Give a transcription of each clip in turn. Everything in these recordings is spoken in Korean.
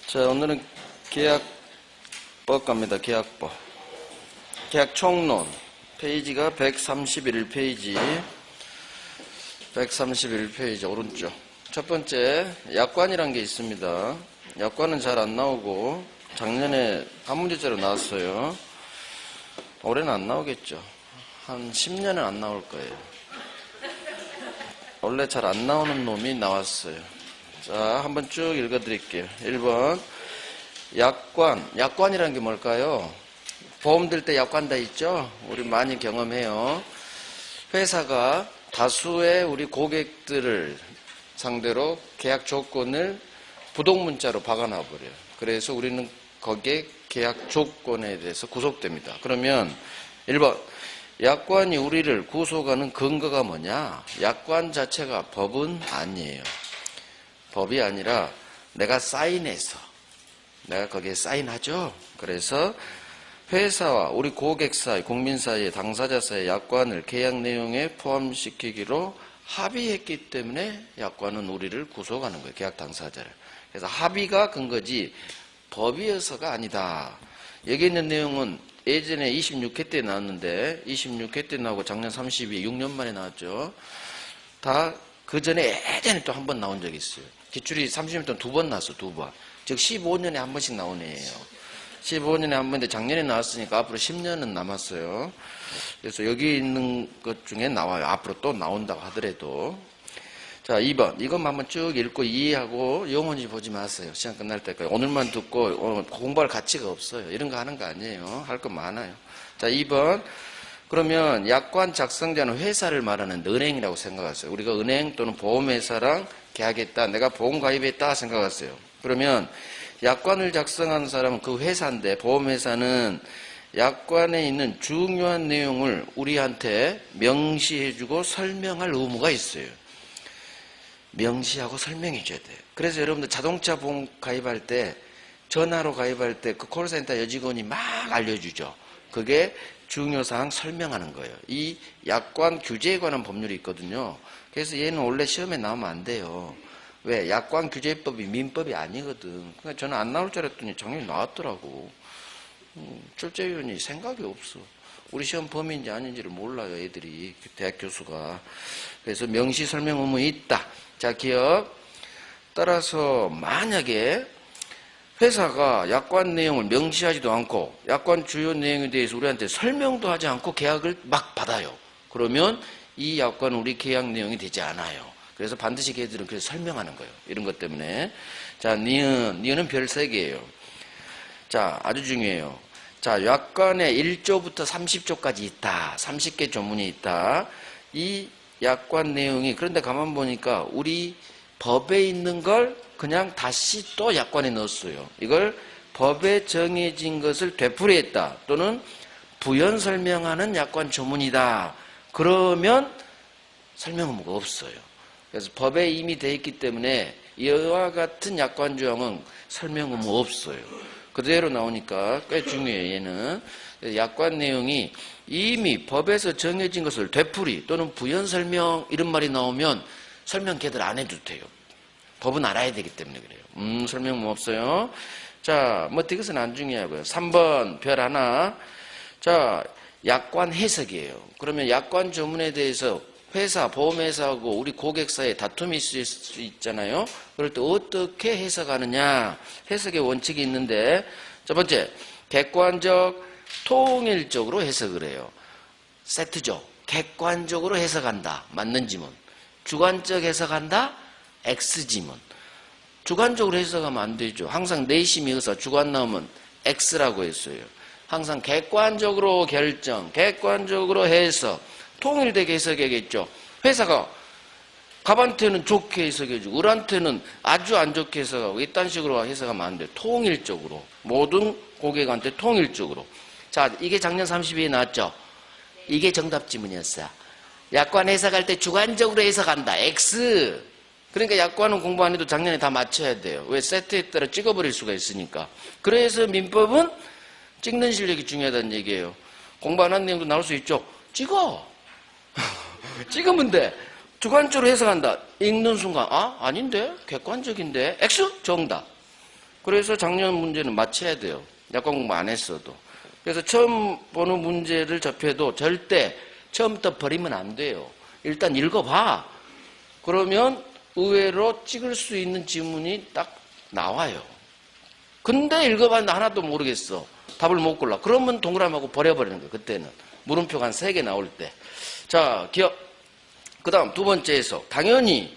자, 오늘은 계약법 갑니다. 계약법. 계약 총론. 페이지가 131페이지. 131페이지 오른쪽. 첫 번째, 약관이란 게 있습니다. 약관은 잘 안 나오고 작년에 한 문제째로 나왔어요. 올해는 안 나오겠죠. 한 10년은 안 나올 거예요. 원래 잘 안 나오는 놈이 나왔어요. 자, 한번 쭉 읽어드릴게요. 1번, 약관. 약관이라는 게 뭘까요? 보험 들 때 약관 다 있죠? 우리 많이 경험해요. 회사가 다수의 우리 고객들을 상대로 계약 조건을 부동문자로 박아놔버려요. 그래서 우리는 거기에 계약 조건에 대해서 구속됩니다. 그러면 1번, 약관이 우리를 구속하는 근거가 뭐냐? 약관 자체가 법은 아니에요. 법이 아니라 내가 사인해서, 내가 거기에 사인하죠. 그래서 회사와 우리 고객 사이, 국민 사이의 당사자 사이의 약관을 계약 내용에 포함시키기로 합의했기 때문에 약관은 우리를 구속하는 거예요. 계약 당사자를. 그래서 합의가 근거지 법이어서가 아니다. 여기 있는 내용은 예전에 26회 때 나왔는데 26회 때 나오고 작년 32회 6년 만에 나왔죠. 다 그 전에 예전에 또 한 번 나온 적이 있어요. 기출이 30년 동안 2번 나왔어. 2번. 즉 15년에 한 번씩 나온 애예요. 15년에 한 번인데 작년에 나왔으니까 앞으로 10년은 남았어요. 그래서 여기 있는 것 중에 나와요. 앞으로 또 나온다고 하더라도. 자, 2번. 이것만 한번 쭉 읽고 이해하고 영원히 보지 마세요. 시간 끝날 때까지. 오늘만 듣고 공부할 가치가 없어요. 이런 거 하는 거 아니에요. 할 거 많아요. 자, 2번. 그러면 약관 작성자는 회사를 말하는 은행이라고 생각하세요. 우리가 은행 또는 보험회사랑 계약했다. 내가 보험 가입했다 생각하세요. 그러면 약관을 작성하는 사람은 그 회사인데 보험회사는 약관에 있는 중요한 내용을 우리한테 명시해주고 설명할 의무가 있어요. 명시하고 설명해줘야 돼요. 그래서 여러분들 자동차 보험 가입할 때 전화로 가입할 때 그 콜센터 여직원이 막 알려주죠. 그게 중요사항 설명하는 거예요. 이 약관 규제에 관한 법률이 있거든요. 그래서 얘는 원래 시험에 나오면 안 돼요. 왜? 약관 규제법이 민법이 아니거든. 그러니까 저는 안 나올 줄 알았더니 작년에 나왔더라고. 출제위원이 생각이 없어. 우리 시험 범위인지 아닌지를 몰라요, 애들이. 대학 교수가. 그래서 명시 설명 의무 있다. 자, 기억. 따라서 만약에 회사가 약관 내용을 명시하지도 않고 약관 주요 내용에 대해서 우리한테 설명도 하지 않고 계약을 막 받아요. 그러면 이 약관은 우리 계약 내용이 되지 않아요. 그래서 반드시 걔들은 그래서 설명하는 거예요. 이런 것 때문에. 자, 니은은 별 3개예요. 자, 아주 중요해요. 자, 약관에 1조부터 30조까지 있다. 30개 조문이 있다. 이 약관 내용이 그런데 가만 보니까 우리 법에 있는 걸 그냥 다시 또 약관에 넣었어요. 이걸 법에 정해진 것을 되풀이했다. 또는 부연 설명하는 약관 조문이다. 그러면 설명 의무가 없어요. 그래서 법에 이미 되어 있기 때문에 이와 같은 약관 조항은 설명 의무 없어요. 그대로 나오니까 꽤 중요해요. 얘는. 약관 내용이 이미 법에서 정해진 것을 되풀이 또는 부연 설명 이런 말이 나오면 설명 걔들 안 해도 돼요. 법은 알아야 되기 때문에 그래요. 설명 뭐 없어요. 자, 뭐 이것은 안 중요하고요. 3번 별 하나. 자, 약관 해석이에요. 그러면 약관 조문에 대해서 회사, 보험회사하고 우리 고객 사이에 다툼이 있을 수 있잖아요. 그럴 때 어떻게 해석하느냐. 해석의 원칙이 있는데 첫 번째, 객관적, 통일적으로 해석을 해요. 세트죠. 객관적으로 해석한다. 맞는 지문. 주관적 해석한다. X지문. 주관적으로 해석하면 안 되죠. 항상 내심이 의사 주관 나오면 X라고 했어요. 항상 객관적으로 결정, 객관적으로 해석, 통일되게 해석해야겠죠. 회사가 갑한테는 좋게 해석해주고 을한테는 아주 안 좋게 해석하고 이딴 식으로 해석하면 안 돼요. 통일적으로. 모든 고객한테 통일적으로. 자, 이게 작년 32에 나왔죠. 이게 정답 지문이었어요. 약관 해석할 때 주관적으로 해석한다. X. 그러니까 약관은 공부 안 해도 작년에 다 맞춰야 돼요. 왜? 세트에 따라 찍어버릴 수가 있으니까. 그래서 민법은 찍는 실력이 중요하다는 얘기예요. 공부 안 한 내용도 나올 수 있죠. 찍어. 찍으면 돼. 주관적으로 해석한다. 읽는 순간 아닌데? 객관적인데? X? 정답. 그래서 작년 문제는 맞춰야 돼요. 약관 공부 안 했어도. 그래서 처음 보는 문제를 접해도 절대 처음부터 버리면 안 돼요. 일단 읽어봐. 그러면 의외로 찍을 수 있는 지문이 딱 나와요. 근데 읽어봤는데 하나도 모르겠어. 답을 못 골라. 그러면 동그라미하고 버려버리는 거예요. 그때는. 물음표가 한 3개 나올 때. 자, 기억. 그 다음 두 번째 해석. 당연히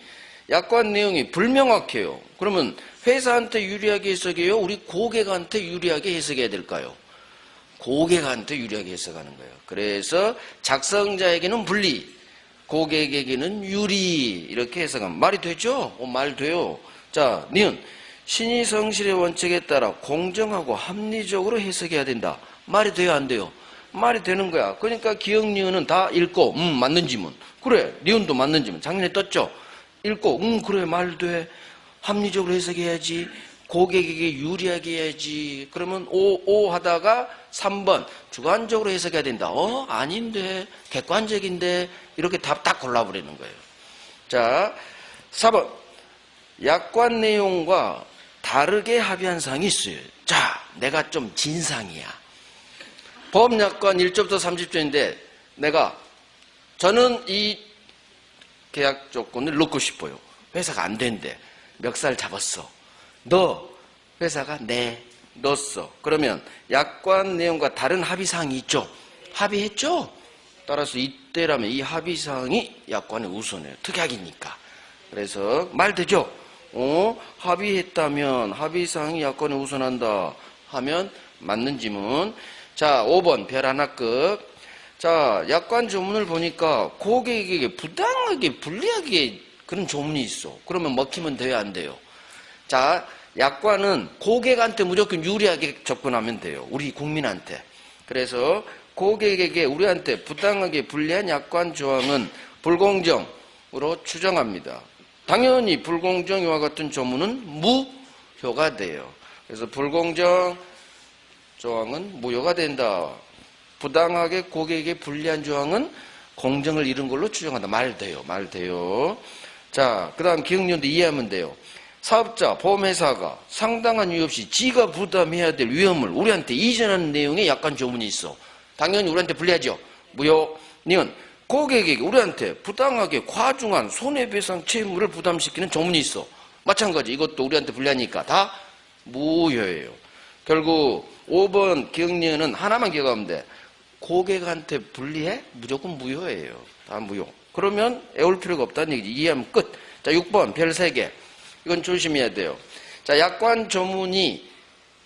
약관 내용이 불명확해요. 그러면 회사한테 유리하게 해석해요? 우리 고객한테 유리하게 해석해야 될까요? 고객한테 유리하게 해석하는 거예요. 그래서 작성자에게는 불리, 고객에게는 유리 이렇게 해석하면 말이 되죠? 말 돼요. 자, 니은 신의 성실의 원칙에 따라 공정하고 합리적으로 해석해야 된다. 말이 돼요, 안 돼요? 말이 되는 거야. 그러니까 기억 니은은 다 읽고 맞는 지문. 그래, 니은도 맞는 지문. 작년에 떴죠? 읽고 그래, 말 돼. 합리적으로 해석해야지. 고객에게 유리하게 해야지. 그러면 오 하다가 3번 주관적으로 해석해야 된다. 아닌데, 객관적인데, 이렇게 답 딱 골라버리는 거예요. 자, 4번 약관 내용과 다르게 합의한 사항이 있어요. 자, 내가 좀 진상이야. 법약관 1조부터 30조인데 저는 이 계약 조건을 넣고 싶어요. 회사가 안 된대. 멱살 잡았어. 회사가 넣었어. 그러면 약관 내용과 다른 합의사항이 있죠. 합의했죠. 따라서 이때라면 이 합의사항이 약관에 우선해요. 특약이니까. 그래서 말 되죠. 합의했다면 합의사항이 약관에 우선한다 하면 맞는 지문. 자, 5번 별 하나급. 자, 약관 조문을 보니까 고객에게 부당하게 불리하게 그런 조문이 있어. 그러면 먹히면 돼요, 안 돼요? 자, 약관은 고객한테 무조건 유리하게 접근하면 돼요. 우리 국민한테. 그래서 고객에게 우리한테 부당하게 불리한 약관 조항은 불공정으로 추정합니다. 당연히 불공정 이와 같은 조문은 무효가 돼요. 그래서 불공정 조항은 무효가 된다. 부당하게 고객에게 불리한 조항은 공정을 잃은 걸로 추정한다. 말 돼요. 자, 그 다음 기억력도 이해하면 돼요. 사업자, 보험회사가 상당한 이유 없이 지가 부담해야 될 위험을 우리한테 이전하는 내용의 약관 조문이 있어. 당연히 우리한테 불리하죠. 무효. 니은 고객에게 우리한테 부당하게 과중한 손해배상 채무를 부담시키는 조문이 있어. 마찬가지 이것도 우리한테 불리하니까 다 무효예요. 결국 5번 기억니은은 하나만 기억하면 돼. 고객한테 불리해? 무조건 무효예요. 다 무효. 그러면 애울 필요가 없다는 얘기지. 이해하면 끝. 자, 6번 별 3개. 이건 조심해야 돼요. 자, 약관 조문이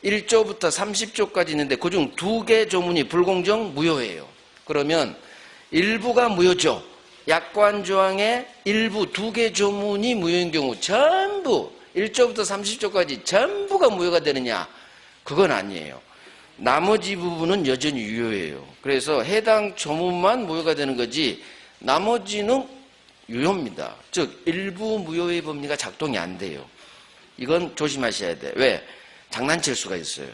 1조부터 30조까지 있는데 그중 2개 조문이 불공정 무효예요. 그러면 일부가 무효죠. 약관 조항의 일부 2개 조문이 무효인 경우 전부 1조부터 30조까지 전부가 무효가 되느냐? 그건 아니에요. 나머지 부분은 여전히 유효예요. 그래서 해당 조문만 무효가 되는 거지 나머지는 유효입니다. 즉 일부 무효의 법리가 작동이 안 돼요. 이건 조심하셔야 돼. 왜? 장난칠 수가 있어요.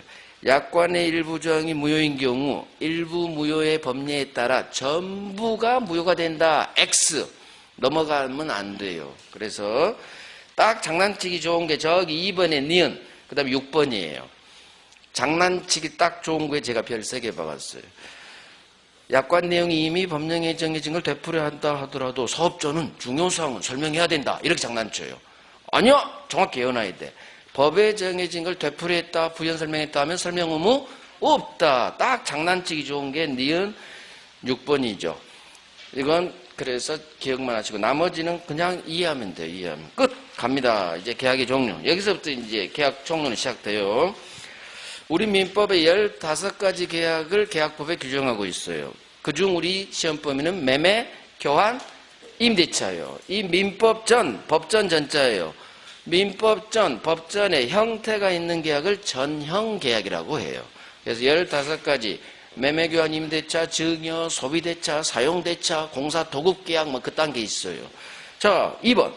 약관의 일부 조항이 무효인 경우 일부 무효의 법리에 따라 전부가 무효가 된다. X 넘어가면 안 돼요. 그래서 딱 장난치기 좋은 게 저기 2번에 니은 그 다음에 6번이에요. 장난치기 딱 좋은 거에 제가 별 3개 박았어요. 약관 내용이 이미 법령에 정해진 걸 되풀이해야 한다 하더라도 사업자는 중요사항은 설명해야 된다. 이렇게 장난쳐요. 아니요. 정확히 외워놔야 돼. 법에 정해진 걸 되풀이했다, 부연 설명했다 하면 설명 의무 없다. 딱 장난치기 좋은 게 니은 6번이죠. 이건 그래서 기억만 하시고 나머지는 그냥 이해하면 돼요. 이해하면 끝. 갑니다. 이제 계약의 종류. 여기서부터 이제 계약 종류는 시작돼요. 우리 민법의 15가지 계약을 계약법에 규정하고 있어요. 그중 우리 시험 범위는 매매, 교환, 임대차예요. 이 민법 전, 법전 전자예요. 민법 전, 법전에 형태가 있는 계약을 전형 계약이라고 해요. 그래서 15가지 매매, 교환, 임대차, 증여, 소비대차, 사용대차, 공사, 도급계약 뭐 그딴 게 있어요. 자, 2번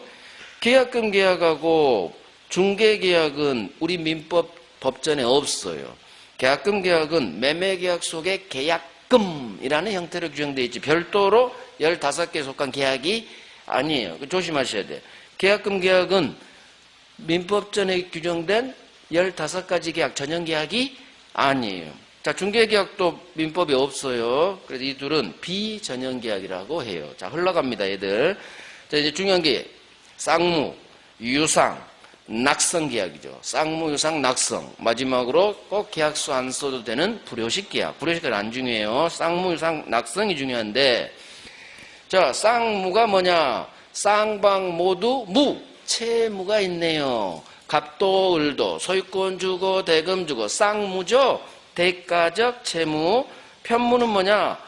계약금 계약하고 중개계약은 우리 민법 법전에 없어요. 계약금 계약은 매매계약 속에 계약금이라는 형태로 규정되어 있지 별도로 15개에 속한 계약이 아니에요. 조심하셔야 돼요. 계약금 계약은 민법전에 규정된 15가지 계약 전형 계약이 아니에요. 자, 중개계약도 민법이 없어요. 그래서 이 둘은 비전형 계약이라고 해요. 자, 흘러갑니다, 얘들. 자, 이제 중요한 게 쌍무, 유상, 낙성 계약이죠. 쌍무, 유상, 낙성. 마지막으로 꼭 계약서 안 써도 되는 불효식 계약. 불효식 계약 안 중요해요. 쌍무, 유상, 낙성이 중요한데, 자, 쌍무가 뭐냐? 쌍방 모두 무, 채무가 있네요. 갑도, 을도, 소유권 주고, 대금 주고, 쌍무죠? 대가적 채무. 편무는 뭐냐?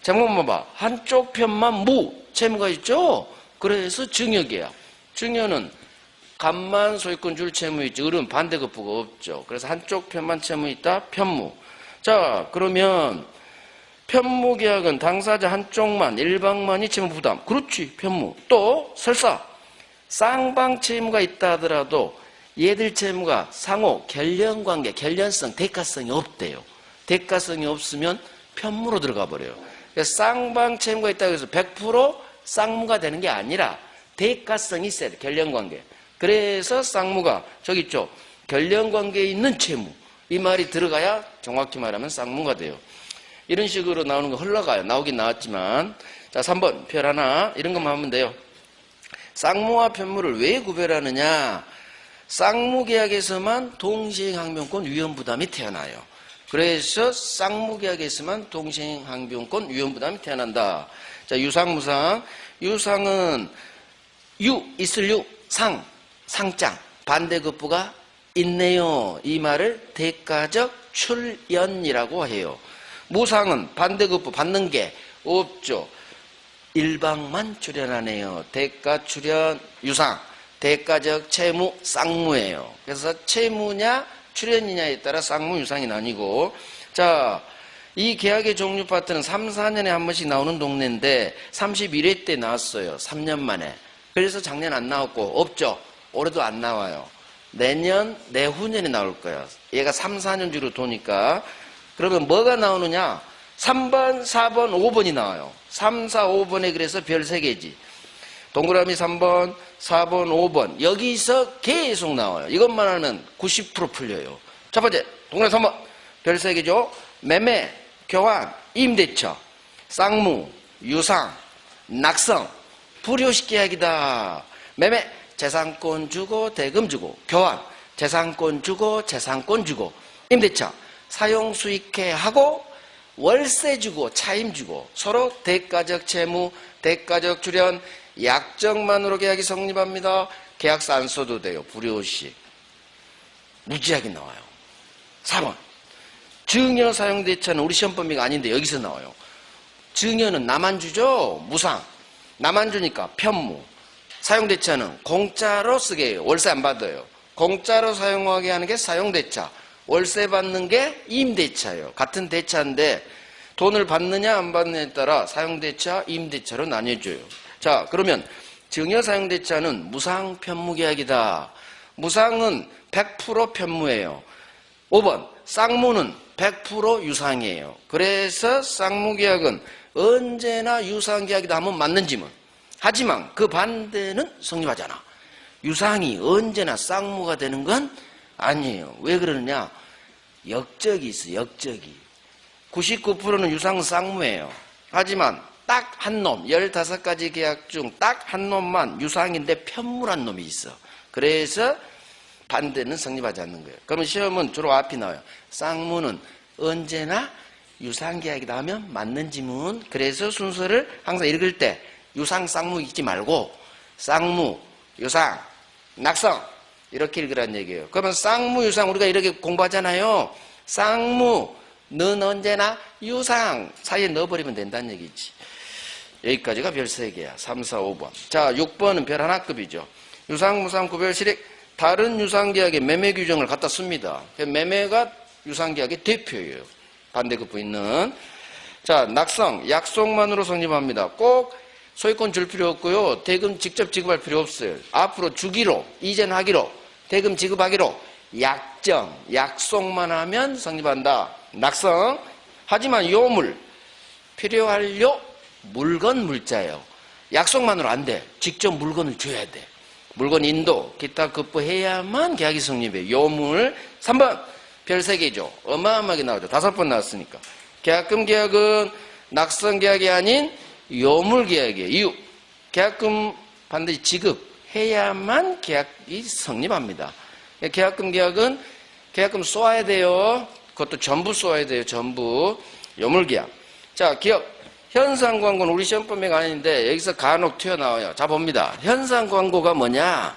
잠깐만 봐봐. 한쪽 편만 무, 채무가 있죠? 그래서 증여계약. 증여는 갑만 소유권 줄 채무 있죠. 을은 반대급부가 없죠. 그래서 한쪽 편만 채무 있다. 편무. 자, 그러면 편무계약은 당사자 한쪽만, 일방만이 채무 부담. 그렇지, 편무. 또 설사 쌍방 채무가 있다 하더라도 얘들 채무가 상호 결련관계, 결련성, 대가성이 없대요. 대가성이 없으면 편무로 들어가 버려요. 그래서 쌍방 채무가 있다고 해서 100% 쌍무가 되는 게 아니라 대가성이 있어야 돼. 결련관계. 그래서 쌍무가 저기 있죠. 결련관계에 있는 채무. 이 말이 들어가야 정확히 말하면 쌍무가 돼요. 이런 식으로 나오는 거 흘러가요. 나오긴 나왔지만. 자, 3번 별 하나 이런 것만 하면 돼요. 쌍무와 편무를 왜 구별하느냐? 쌍무계약에서만 동시행항변권 위험부담이 태어나요. 그래서 쌍무계약에서만 동시행항변권 위험부담이 태어난다. 자, 유상, 무상. 유상은 있을 상장, 반대급부가 있네요. 이 말을 대가적 출연이라고 해요. 무상은 반대급부 받는 게 없죠. 일방만 출연하네요. 대가 출연, 유상. 대가적 채무, 쌍무예요. 그래서 채무냐 출연이냐에 따라 쌍무, 유상이 나뉘고. 자, 이 계약의 종류 파트는 3, 4년에 한 번씩 나오는 동네인데 31회 때 나왔어요. 3년 만에. 그래서 작년 안 나왔고 없죠. 올해도 안 나와요. 내년, 내후년에 나올 거예요. 얘가 3, 4년 주로 도니까. 그러면 뭐가 나오느냐? 3번, 4번, 5번이 나와요. 3, 4, 5번에 그래서 별 3개지. 동그라미 3번, 4번, 5번. 여기서 계속 나와요. 이것만 하면 90% 풀려요. 첫 번째, 동그라미 3번. 별 3개죠. 매매, 교환, 임대차, 쌍무, 유상, 낙성, 불효식 계약이다. 매매, 재산권 주고 대금 주고. 교환, 재산권 주고 재산권 주고. 임대차, 사용 수익회 하고 월세 주고 차임 주고. 서로 대가적 채무, 대가적 출연, 약정만으로 계약이 성립합니다. 계약서 안 써도 돼요. 불효식. 무지하게 나와요. 4번. 증여 사용대차는 우리 시험 범위가 아닌데 여기서 나와요. 증여는 나만 주죠. 무상. 나만 주니까 편무. 사용대차는 공짜로 쓰게 해요. 월세 안 받아요. 공짜로 사용하게 하는 게 사용대차. 월세 받는 게 임대차예요. 같은 대차인데 돈을 받느냐 안 받느냐에 따라 사용대차, 임대차로 나뉘어줘요. 자, 그러면 증여 사용대차는 무상 편무계약이다. 무상은 100% 편무예요. 5번 쌍무는 100% 유상이에요. 그래서 쌍무계약은 언제나 유상계약이다 하면 맞는 지문. 하지만 그 반대는 성립하잖아. 유상이 언제나 쌍무가 되는 건 아니에요. 왜 그러느냐? 역적이 있어. 역적이. 99%는 유상은 쌍무예요. 하지만 딱 한 놈, 15가지 계약 중 딱 한 놈만 유상인데 편무란 놈이 있어. 그래서 반대는 성립하지 않는 거예요. 그러면 시험은 주로 앞이 나와요. 쌍무는 언제나 유상계약이다 하면 맞는 지문. 그래서 순서를 항상 읽을 때 유상, 쌍무 읽지 말고 쌍무, 유상, 낙성 이렇게 읽으라는 얘기예요. 그러면 쌍무, 유상 우리가 이렇게 공부하잖아요. 쌍무는 언제나 유상 사이에 넣어버리면 된다는 얘기지. 여기까지가 별 3개야. 3, 4, 5번. 자, 6번은 별 하나급이죠. 유상, 무상, 구별, 실익. 다른 유상계약의 매매 규정을 갖다 씁니다. 매매가 유상계약의 대표예요. 반대급부 있는. 자, 낙성. 약속만으로 성립합니다. 꼭 소유권 줄 필요 없고요. 대금 직접 지급할 필요 없어요. 앞으로 주기로, 이전하기로, 대금 지급하기로 약정, 약속만 하면 성립한다. 낙성. 하지만 요물, 필요할요 물건 물자예요. 약속만으로 안 돼. 직접 물건을 줘야 돼. 물건 인도, 기타 급부해야만 계약이 성립해요. 요물. 3번, 별 3개죠. 어마어마하게 나오죠. 5번 나왔으니까. 계약금 계약은 낙선 계약이 아닌 요물 계약이에요. 이유. 계약금 반드시 지급해야만 계약이 성립합니다. 계약금 계약은 계약금 쏘아야 돼요. 그것도 전부 쏘아야 돼요. 전부. 요물 계약. 자, 기억. 현상 광고는 우리 시험 범위가 아닌데 여기서 간혹 튀어나와요. 자, 봅니다. 현상 광고가 뭐냐?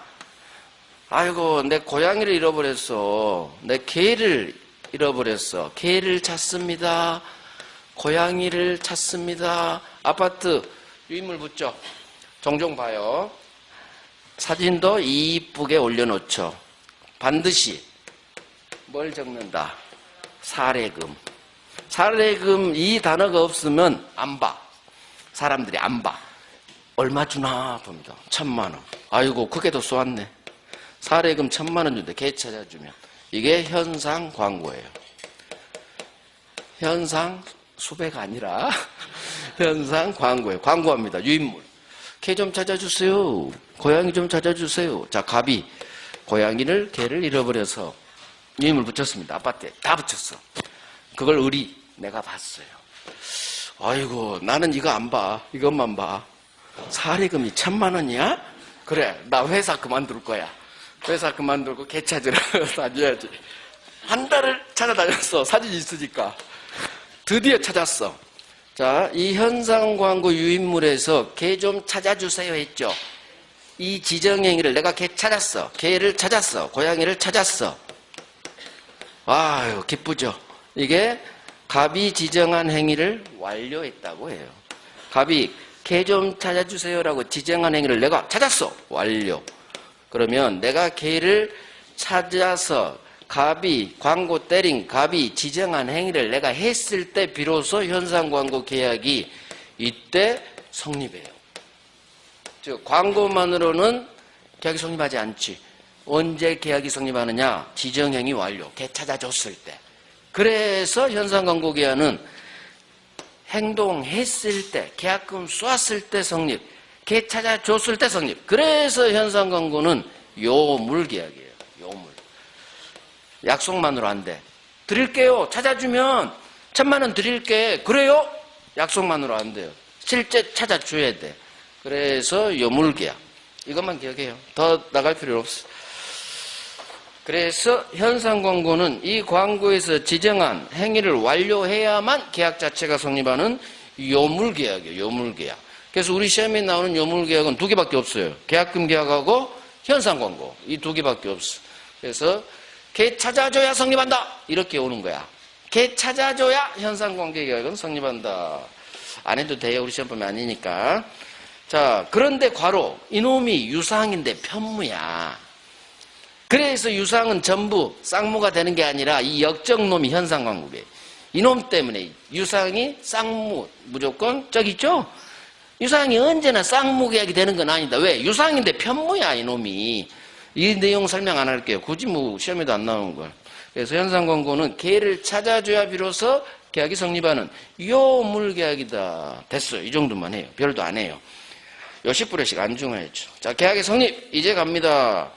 아이고, 내 고양이를 잃어버렸어. 내 개를 잃어버렸어. 개를 찾습니다. 고양이를 찾습니다. 아파트 유인물 붙죠. 종종 봐요. 사진도 이쁘게 올려놓죠. 반드시 뭘 적는다? 사례금. 사례금 이 단어가 없으면 안 봐. 사람들이 안 봐. 얼마 주나 봅니다. 1,000만 원. 아이고, 그게 더 쏘았네. 사례금 1,000만 원 준대. 개 찾아주면. 이게 현상 광고예요. 현상 수배가 아니라 현상 광고예요. 광고합니다. 유인물. 개 좀 찾아주세요. 고양이 좀 찾아주세요. 자, 갑이 고양이를 개를 잃어버려서 유인물 붙였습니다. 아파트에 다 붙였어. 그걸 내가 봤어요. 아이고, 나는 이거 안 봐. 이것만 봐. 사례금이 1,000만 원이야? 그래, 나 회사 그만둘 거야. 회사 그만두고 개 찾으러 다녀야지. 한 달을 찾아다녔어. 사진 있으니까. 드디어 찾았어. 자, 이 현상 광고 유인물에서 개 좀 찾아주세요 했죠. 이 지정행위를 내가 개 찾았어. 개를 찾았어. 고양이를 찾았어. 아유, 기쁘죠. 이게 갑이 지정한 행위를 완료했다고 해요. 갑이 개 좀 찾아주세요라고 지정한 행위를 내가 찾았어. 완료. 그러면 내가 개를 찾아서 갑이 광고 때린 갑이 지정한 행위를 내가 했을 때 비로소 현상 광고 계약이 이때 성립해요. 즉 광고만으로는 계약이 성립하지 않지. 언제 계약이 성립하느냐? 지정행위 완료. 개 찾아줬을 때. 그래서 현상 광고 계약은 행동했을 때, 계약금 쏘았을 때 성립. 개 찾아줬을 때 성립. 그래서 현상 광고는 요물 계약이에요. 요물. 약속만으로 안 돼. 드릴게요. 찾아주면 1,000만 원 드릴게. 그래요? 약속만으로 안 돼요. 실제 찾아줘야 돼. 그래서 요물 계약. 이것만 기억해요. 더 나갈 필요 없어. 그래서 현상 광고는 이 광고에서 지정한 행위를 완료해야만 계약 자체가 성립하는 요물 계약이에요. 요물 계약. 그래서 우리 시험에 나오는 요물 계약은 2개밖에 없어요. 계약금 계약하고 현상 광고. 이 2개밖에 없어. 그래서 개 찾아줘야 성립한다. 이렇게 오는 거야. 개 찾아줘야 현상 광고 계약은 성립한다. 안 해도 돼요. 우리 시험 보면 아니니까. 자, 그런데 괄호. 이놈이 유상인데 편무야. 그래서 유상은 전부 쌍무가 되는 게 아니라 이 역적놈이 현상 광고에 이놈 때문에 유상이 쌍무 무조건 저기 있죠? 유상이 언제나 쌍무 계약이 되는 건 아니다. 왜? 유상인데 편무야 이놈이. 이 내용 설명 안 할게요. 굳이 뭐 시험에도 안 나오는 걸. 그래서 현상 광고는 개를 찾아줘야 비로소 계약이 성립하는 요물 계약이다. 됐어요. 이 정도만 해요. 별도 안 해요. 요식 불요식 안중하였죠. 자, 계약의 성립 이제 갑니다.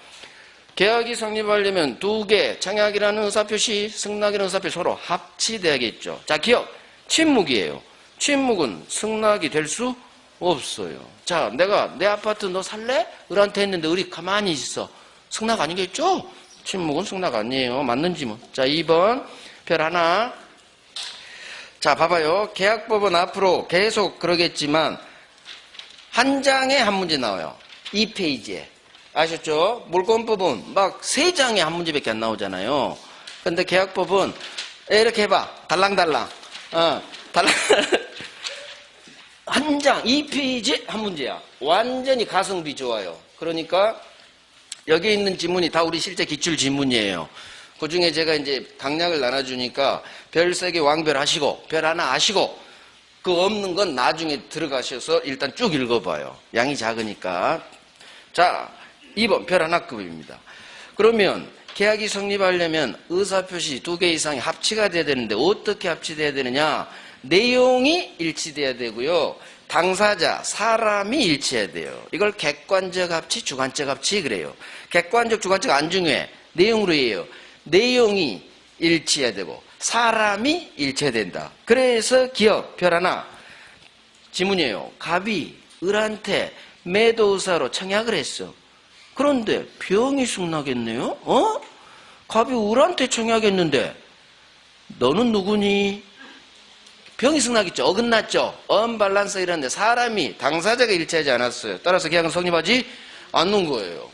계약이 성립하려면 2개, 청약이라는 의사표시, 승낙이라는 의사표시 서로 합치돼야겠죠. 자, 기억, 친묵이에요. 친묵은 승낙이 될 수 없어요. 자, 내가 내 아파트 너 살래? 을한테 했는데 을이 가만히 있어. 승낙 아니겠죠? 친묵은 승낙 아니에요. 맞는지 뭐. 자, 2번, 별 하나. 자, 봐봐요. 계약법은 앞으로 계속 그러겠지만 한 장에 한 문제 나와요. 2페이지에. 아셨죠? 물권법은 막 3장에 한 문제밖에 안 나오잖아요. 근데 계약법은 이렇게 해봐. 달랑달랑. 달랑. 한 장, 2페이지 한 문제야. 완전히 가성비 좋아요. 그러니까 여기 있는 지문이 다 우리 실제 기출 지문이에요. 그 중에 제가 이제 강약을 나눠주니까 별 3개 왕별 하시고, 별 하나 하시고, 그 없는 건 나중에 들어가셔서 일단 쭉 읽어봐요. 양이 작으니까. 자, 2번 별 하나급입니다. 그러면 계약이 성립하려면 의사표시 2개 이상이 합치가 돼야 되는데 어떻게 합치돼야 되느냐? 내용이 일치돼야 되고요. 당사자, 사람이 일치해야 돼요. 이걸 객관적 합치, 주관적 합치 그래요. 객관적, 주관적 안 중요해. 내용으로 해요. 내용이 일치해야 되고 사람이 일치해야 된다. 그래서 기억, 별 하나. 지문이에요. 갑이 을한테 매도의사로 청약을 했어. 그런데 병이 승나겠네요? 갑이 을한테 청약했는데 너는 누구니? 병이 승나겠죠. 어긋났죠. 언밸런스 이런데 사람이 당사자가 일치하지 않았어요. 따라서 계약은 성립하지 않는 거예요.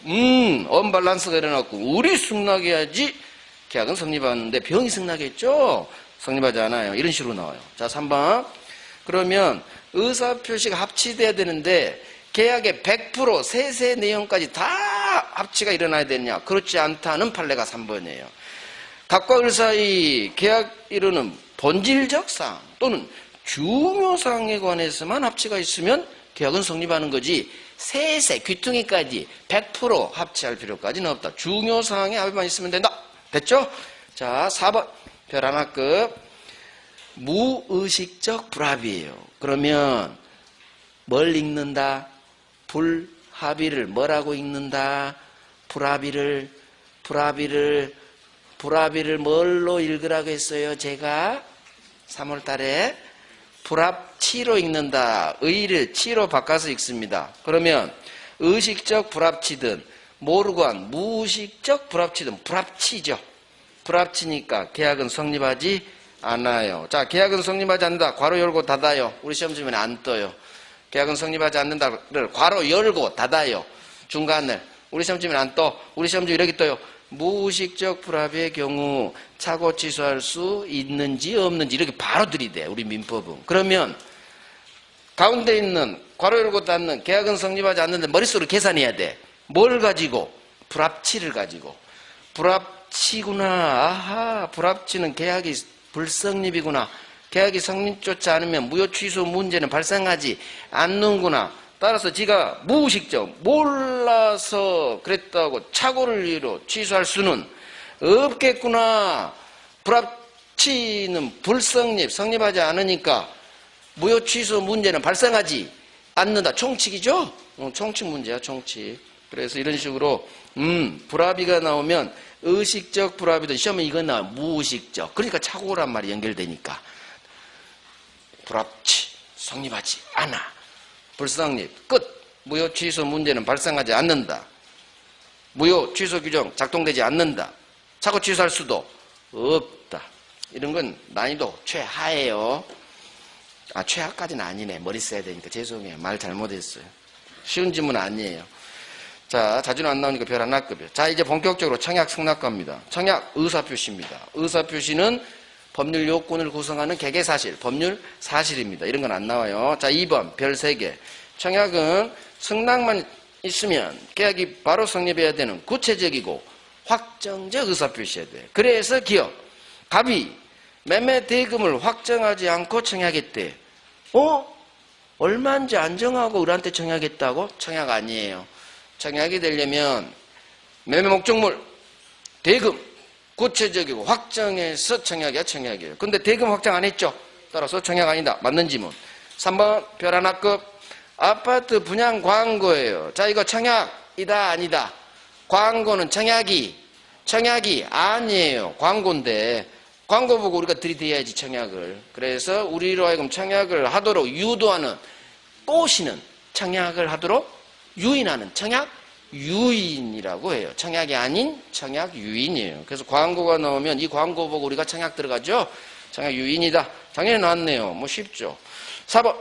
언밸런스가 일어났고 우리 승나게 해야지 계약은 성립하는데 병이 승나겠죠. 성립하지 않아요. 이런 식으로 나와요. 자, 3번. 그러면 의사표시가 합치돼야 되는데 계약의 100% 세세 내용까지 다 합치가 일어나야 되느냐? 그렇지 않다는 판례가 3번이에요. 갑과 을 사이 계약 이루는 본질적 사항 또는 중요사항에 관해서만 합치가 있으면 계약은 성립하는 거지 세세 귀퉁이까지 100% 합치할 필요까지는 없다. 중요사항에 합의만 있으면 된다. 됐죠? 자, 4번 별 하나급 무의식적 불합이에요. 그러면 뭘 읽는다? 불합의를 뭐라고 읽는다? 불합의를 뭘로 읽으라고 했어요? 제가 3월 달에 불합치로 읽는다. 의를 치로 바꿔서 읽습니다. 그러면 의식적 불합치든 모르고 한 무의식적 불합치든 불합치죠. 불합치니까 계약은 성립하지 않아요. 자, 계약은 성립하지 않는다. 괄호 열고 닫아요. 우리 시험 주면 안 떠요. 계약은 성립하지 않는다를 괄호 열고 닫아요. 중간을. 우리 시험 주면 안 떠. 우리 시험 주 이렇게 떠요. 무의식적 불합의 경우 차고 취소할 수 있는지 없는지 이렇게 바로 들이대. 우리 민법은. 그러면 가운데 있는 괄호 열고 닫는 계약은 성립하지 않는데 머릿속으로 계산해야 돼. 뭘 가지고? 불합치를 가지고. 불합치구나. 아하, 불합치는 계약이 불성립이구나. 계약이 성립조차 않으면 무효 취소 문제는 발생하지 않는구나. 따라서 지가 무의식적 몰라서 그랬다고 착오를 이유로 취소할 수는 없겠구나. 불합치는 불성립, 성립하지 않으니까 무효 취소 문제는 발생하지 않는다. 총칙이죠? 총칙 문제야, 총칙. 그래서 이런 식으로 불합의가 나오면 의식적 불합의도 시험에 이거 나와. 무의식적. 그러니까 착오란 말이 연결되니까. 불합치, 성립하지 않아. 불성립, 끝. 무효 취소 문제는 발생하지 않는다. 무효 취소 규정 작동되지 않는다. 착오 취소할 수도 없다. 이런 건 난이도 최하예요. 아, 최하까지는 아니네. 머리 써야 되니까 죄송해요. 말 잘못했어요. 쉬운 질문 아니에요. 자, 자주는 안 나오니까 별 하나급이요. 자, 이제 본격적으로 청약 승낙과입니다. 청약 의사표시입니다. 의사표시는 법률 요건을 구성하는 개개사실, 법률 사실입니다. 이런 건 안 나와요. 자, 2번 별 3개. 청약은 승낙만 있으면 계약이 바로 성립해야 되는 구체적이고 확정적 의사표시해야 돼. 그래서 기업, 갑이 매매 대금을 확정하지 않고 청약했대. 얼마인지 안 정하고 을한테 청약했다고? 청약 아니에요. 청약이 되려면 매매 목적물, 대금, 구체적이고 확정해서 청약이야, 청약이에요. 근데 대금 확정 안 했죠? 따라서 청약 아니다. 맞는 지문. 3번 별 하나급 아파트 분양 광고예요. 자, 이거 청약이다, 아니다? 광고는 청약이 아니에요. 광고인데 광고 보고 우리가 들이대야지 청약을. 그래서 우리로 하여금 청약을 하도록 유도하는, 꼬시는, 청약을 하도록 유인하는 청약 유인이라고 해요. 청약이 아닌 청약 유인이에요. 그래서 광고가 나오면 이 광고 보고 우리가 청약 들어가죠. 청약 유인이다. 작년에 나왔네요. 뭐 쉽죠. 4번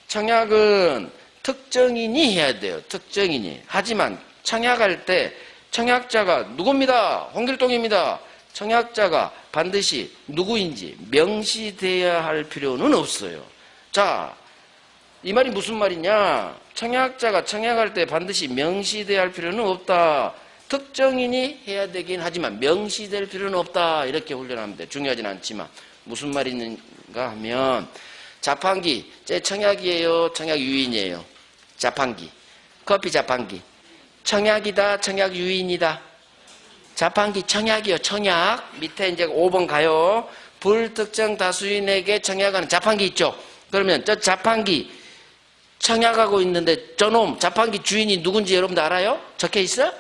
청약은 특정인이 해야 돼요. 특정인이. 하지만 청약할 때 청약자가 누굽니다. 홍길동입니다. 청약자가 반드시 누구인지 명시돼야 할 필요는 없어요. 자, 이 말이 무슨 말이냐? 청약자가 청약할 때 반드시 명시돼야 할 필요는 없다. 특정인이 해야 되긴 하지만 명시될 필요는 없다. 이렇게 훈련하면 돼. 중요하진 않지만. 무슨 말인가 하면 자판기, 제 청약이에요? 청약 유인이에요? 자판기. 커피 자판기. 청약이다, 청약 유인이다. 자판기 청약이요. 청약. 밑에 이제 5번 가요. 불특정 다수인에게 청약하는 자판기 있죠? 그러면 저 자판기 청약하고 있는데 저놈 자판기 주인이 누군지 여러분들 알아요? 적혀 있어?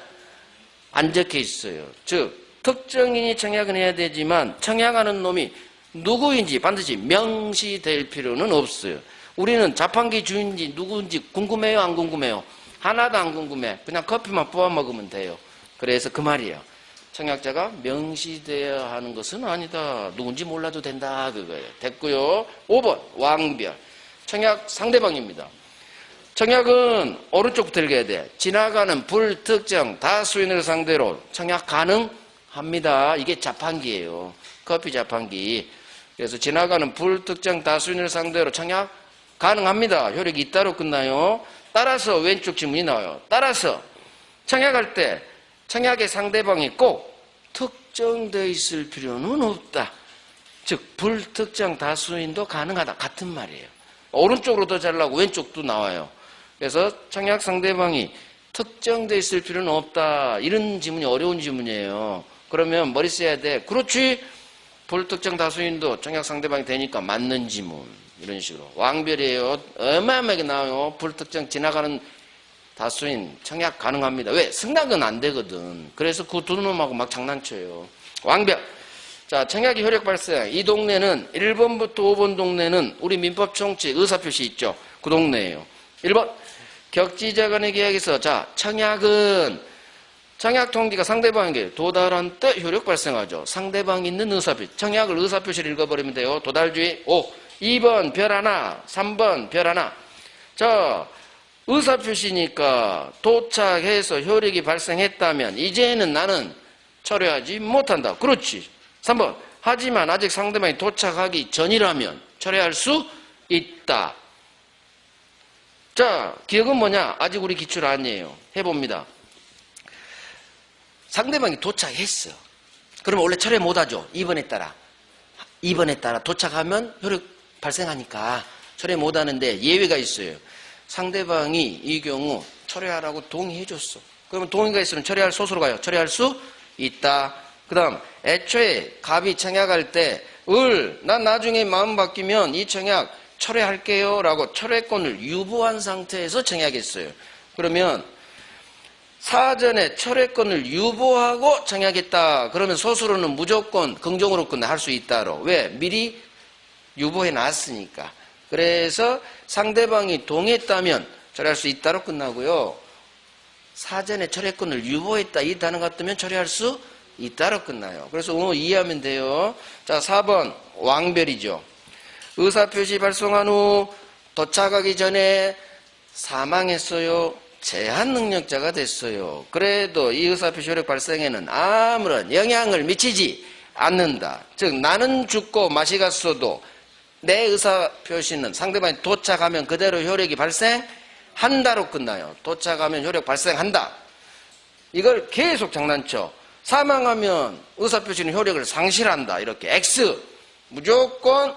안 적혀 있어요. 즉 특정인이 청약은 해야 되지만 청약하는 놈이 누구인지 반드시 명시될 필요는 없어요. 우리는 자판기 주인인지 누구인지 궁금해요? 안 궁금해요? 하나도 안 궁금해. 그냥 커피만 뽑아 먹으면 돼요. 그래서 그 말이에요. 청약자가 명시되어야 하는 것은 아니다. 누군지 몰라도 된다. 그거예요. 됐고요. 5번 왕별. 청약 상대방입니다. 청약은 오른쪽부터 읽어야 돼. 지나가는 불특정 다수인을 상대로 청약 가능합니다. 이게 자판기예요. 커피 자판기. 그래서 지나가는 불특정 다수인을 상대로 청약 가능합니다. 효력이 있다로 끝나요. 따라서 왼쪽 질문이 나와요. 따라서 청약할 때 청약의 상대방이 꼭 특정되어 있을 필요는 없다. 즉 불특정 다수인도 가능하다. 같은 말이에요. 오른쪽으로 더 잘나고 왼쪽도 나와요. 그래서 청약 상대방이 특정되어 있을 필요는 없다. 이런 지문이 어려운 지문이에요. 그러면 머리 써야 돼. 그렇지. 불특정 다수인도 청약 상대방이 되니까 맞는 지문. 이런 식으로. 왕별이에요. 어마어마하게 나와요. 불특정 지나가는 다수인 청약 가능합니다. 왜? 승낙은 안 되거든. 그래서 그 두 놈하고 막 장난쳐요. 왕별. 자, 청약이 효력 발생. 이 동네는 1번부터 5번 동네는 우리 민법 총칙 의사표시 있죠. 그 동네예요. 1번. 격지자 간의 계약에서 자, 청약은 청약 통지가 상대방에게 도달한 때 효력 발생하죠. 상대방이 있는 의사표시. 청약을 의사표시를 읽어버리면 돼요. 도달주의. 5. 2번 별 하나. 3번 별 하나. 자, 의사표시니까 도착해서 효력이 발생했다면 이제는 나는 철회하지 못한다. 그렇지. 3번. 하지만 아직 상대방이 도착하기 전이라면 철회할 수 있다. 자, 기억은 뭐냐? 아직 우리 기출 아니에요. 해봅니다. 상대방이 도착했어. 그러면 원래 철회 못하죠. 2번에 따라 도착하면 효력 발생하니까 철회 못하는데 예외가 있어요. 상대방이 이 경우 철회하라고 동의해줬어. 그러면 동의가 있으면 철회할 소수로 가요. 철회할 수 있다. 그 다음 애초에 갑이 청약할 때 난 나중에 마음 바뀌면 이 청약 철회할게요 라고 철회권을 유보한 상태에서 청약했어요. 그러면 사전에 철회권을 유보하고 청약했다. 그러면 소수로는 무조건 긍정으로 끝나 할 수 있다로. 왜? 미리 유보해 놨으니까. 그래서 상대방이 동의했다면 철회할 수 있다로 끝나고요. 사전에 철회권을 유보했다. 이 단어가 뜨면 철회할 수 있다로 끝나요. 그래서 이해하면 돼요. 자, 4번 왕별이죠. 의사표시 발송한 후 도착하기 전에 사망했어요. 제한 능력자가 됐어요. 그래도 이 의사표시 효력 발생에는 아무런 영향을 미치지 않는다. 즉 나는 죽고 맛이 갔어도 내 의사표시는 상대방이 도착하면 그대로 효력이 발생한다로 끝나요. 도착하면 효력 발생한다. 이걸 계속 장난쳐. 사망하면 의사표시는 효력을 상실한다. 이렇게 X. 무조건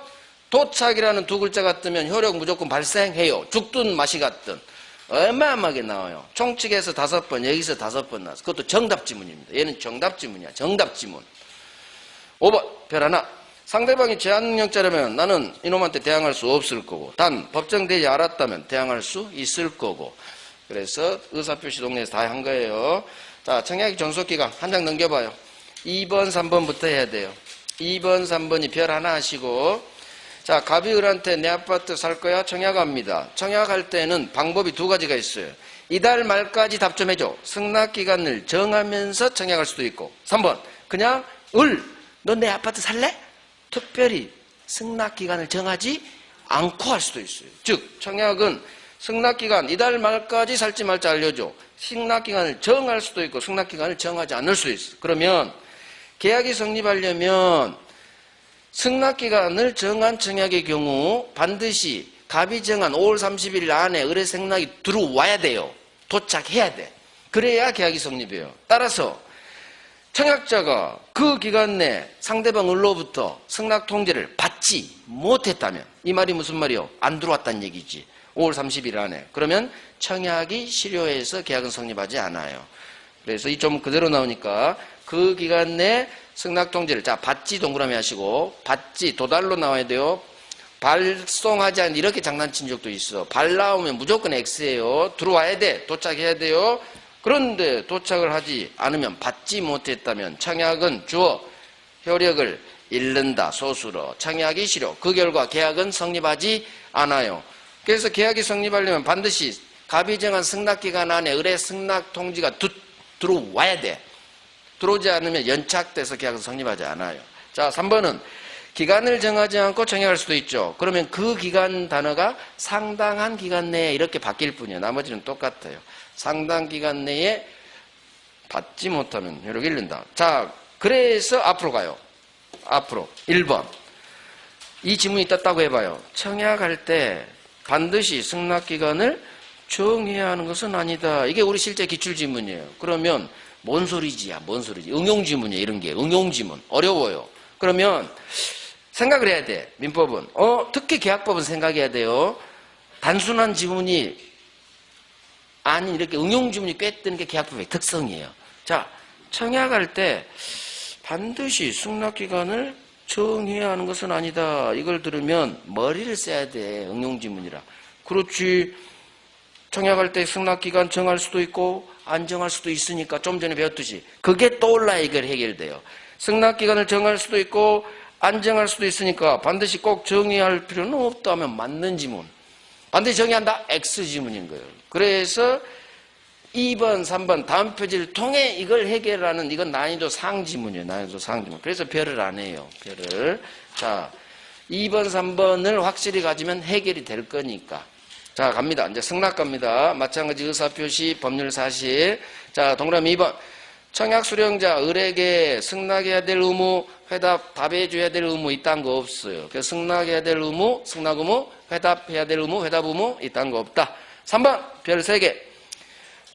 도착이라는 두 글자가 뜨면 효력 무조건 발생해요. 죽든 맛이 갔든. 어마어마하게 나와요. 총칙에서 5번, 여기서 5번 나왔어. 그것도 정답 지문입니다. 얘는 정답 지문이야. 정답 지문. 5번 별 하나. 상대방이 제한 능력자라면 나는 이놈한테 대항할 수 없을 거고, 단 법정되지 않았다면 대항할 수 있을 거고. 그래서 의사표시 동네에서 다 한 거예요. 자, 청약의 존속기간 한 장 넘겨봐요. 2번, 3번부터 해야 돼요. 2번, 3번이 별 하나 하시고, 자, 갑이 을한테 내 아파트 살 거야? 청약합니다. 청약할 때는 방법이 두 가지가 있어요. 이달 말까지 답 좀 해줘. 승낙기간을 정하면서 청약할 수도 있고. 3번, 그냥 너 내 아파트 살래? 특별히 승낙기간을 정하지 않고 할 수도 있어요. 즉 청약은 승낙기간 이달 말까지 살지 말지 알려줘. 승낙기간을 정할 수도 있고 승낙기간을 정하지 않을 수도 있어. 그러면 계약이 성립하려면 승낙기간을 정한 청약의 경우 반드시 갑이 정한 5월 30일 안에 의뢰 승낙이 들어와야 돼요. 도착해야 돼. 그래야 계약이 성립해요. 따라서 청약자가 그 기간 내 상대방 을로부터 승낙 통지를 받지 못했다면, 이 말이 무슨 말이요? 안 들어왔다는 얘기지. 5월 30일 안에. 그러면 청약이 실효해서 계약은 성립하지 않아요. 그래서 이 점 그대로 나오니까 그 기간 내 승낙 통지를, 자, 받지 동그라미 하시고, 받지 도달로 나와야 돼요. 발송하지 않는 이렇게 장난친 적도 있어. 발 나오면 무조건 X예요. 들어와야 돼. 도착해야 돼요. 그런데 도착을 하지 않으면 받지 못했다면 청약은 주어 효력을 잃는다. 소수로 청약이 실효. 그 결과 계약은 성립하지 않아요. 그래서 계약이 성립하려면 반드시 갑이 정한 승낙기간 안에 의뢰 승낙 통지가 들어와야 돼. 들어오지 않으면 연착돼서 계약은 성립하지 않아요. 자, 3번은 기간을 정하지 않고 청약할 수도 있죠. 그러면 그 기간 단어가 상당한 기간 내에 이렇게 바뀔 뿐이에요. 나머지는 똑같아요. 상당 기간 내에 받지 못하면 효력을 잃는다. 자, 그래서 앞으로 가요. 앞으로 1번. 이 지문이 떴다고 해봐요. 청약할 때 반드시 승낙기간을 정해야 하는 것은 아니다. 이게 우리 실제 기출지문이에요. 그러면 뭔 소리지야, 뭔 소리지. 응용지문이에요, 이런 게. 응용지문. 어려워요. 그러면 생각을 해야 돼. 민법은. 특히 계약법은 생각해야 돼요. 단순한 지문이 아닌 이렇게 응용지문이 꽤 뜨는 게 계약법의 특성이에요. 자, 청약할 때 반드시 승낙기간을 정해야 하는 것은 아니다. 이걸 들으면 머리를 써야 돼. 응용지문이라. 그렇지. 청약할 때 승낙기간 정할 수도 있고 안 정할 수도 있으니까 좀 전에 배웠듯이 그게 떠올라야 이걸 해결돼요. 승낙기간을 정할 수도 있고 안 정할 수도 있으니까 반드시 꼭 정해야 할 필요는 없다면 맞는 지문. 반드시 정의한다? X지문인 거예요. 그래서 2번, 3번 다음 표지를 통해 이걸 해결하는 이건 난이도 상지문이에요. 난이도 상지문. 그래서 별을 안 해요. 별을. 자, 2번, 3번을 확실히 가지면 해결이 될 거니까. 자, 갑니다. 이제 승낙 갑니다. 마찬가지 의사표시, 법률 사실. 자, 동그라미 2번. 청약 수령자, 을에게 승낙해야 될 의무, 회답, 답해줘야 될 의무, 이딴 거 없어요. 그래서 승낙해야 될 의무, 승낙 의무, 회답해야 될 의무, 회답 의무, 이딴 거 없다. 3번, 별 3개.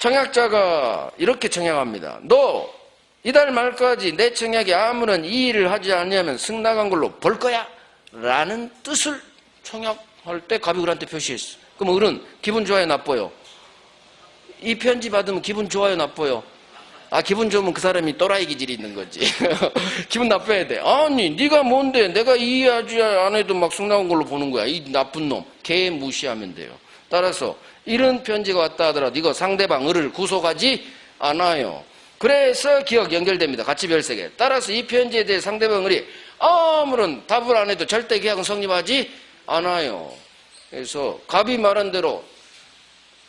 청약자가 이렇게 청약합니다. 너 이달 말까지 내 청약에 아무런 이의를 하지 않으면 승낙한 걸로 볼 거야? 라는 뜻을 청약할 때 갑이 을한테 표시했어. 그럼 을은 기분 좋아요, 나빠요? 이 편지 받으면 기분 좋아요, 나빠요? 기분 좋으면 그 사람이 또라이 기질이 있는 거지. 기분 나빠야 돼. 아니, 네가 뭔데? 내가 이해하지 안 해도 막 승낙한 걸로 보는 거야. 이 나쁜 놈. 걔 무시하면 돼요. 따라서 이런 편지가 왔다 하더라도 이거 상대방 을을 구속하지 않아요. 그래서 기억 연결됩니다. 같이 별 3개. 따라서 이 편지에 대해 상대방 을이 아무런 답을 안 해도 절대 계약은 성립하지 않아요. 그래서 갑이 말한 대로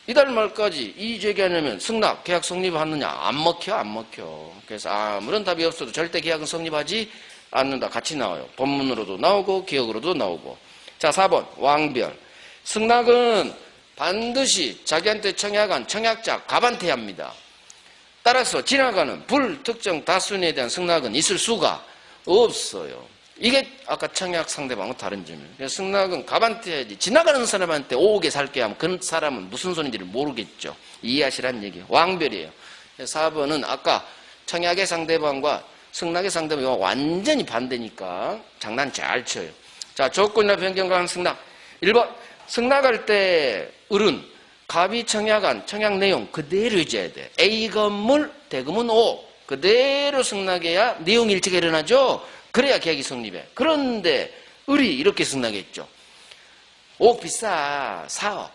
이달 말까지 이의 제기하려면 승낙, 계약 성립하느냐? 안 먹혀, 안 먹혀. 그래서 아무런 답이 없어도 절대 계약은 성립하지 않는다. 같이 나와요. 본문으로도 나오고 기억으로도 나오고. 자, 4번 왕별. 승낙은 반드시 자기한테 청약한 청약자 갑한테 합니다. 따라서 지나가는 불특정 다수인에 대한 승낙은 있을 수가 없어요. 이게 아까 청약 상대방과 다른 점이에요. 그래서 승낙은 갑한테 해야지. 지나가는 사람한테 5개 살게 하면 그 사람은 무슨 소리인지를 모르겠죠. 이해하시라는 얘기예요. 왕별이에요. 4번은 아까 청약의 상대방과 승낙의 상대방이 완전히 반대니까 장난 잘 쳐요. 자, 조건이나 변경 가능 승낙. 1번 승낙할 때 을은 갑이 청약한 청약 내용 그대로 해줘야 돼. A 건물, 대금은 O. 그대로 승낙해야 내용 일치가 일어나죠. 그래야 계약이 성립해. 그런데 을이 이렇게 승낙했죠. 5억 비싸. 4억.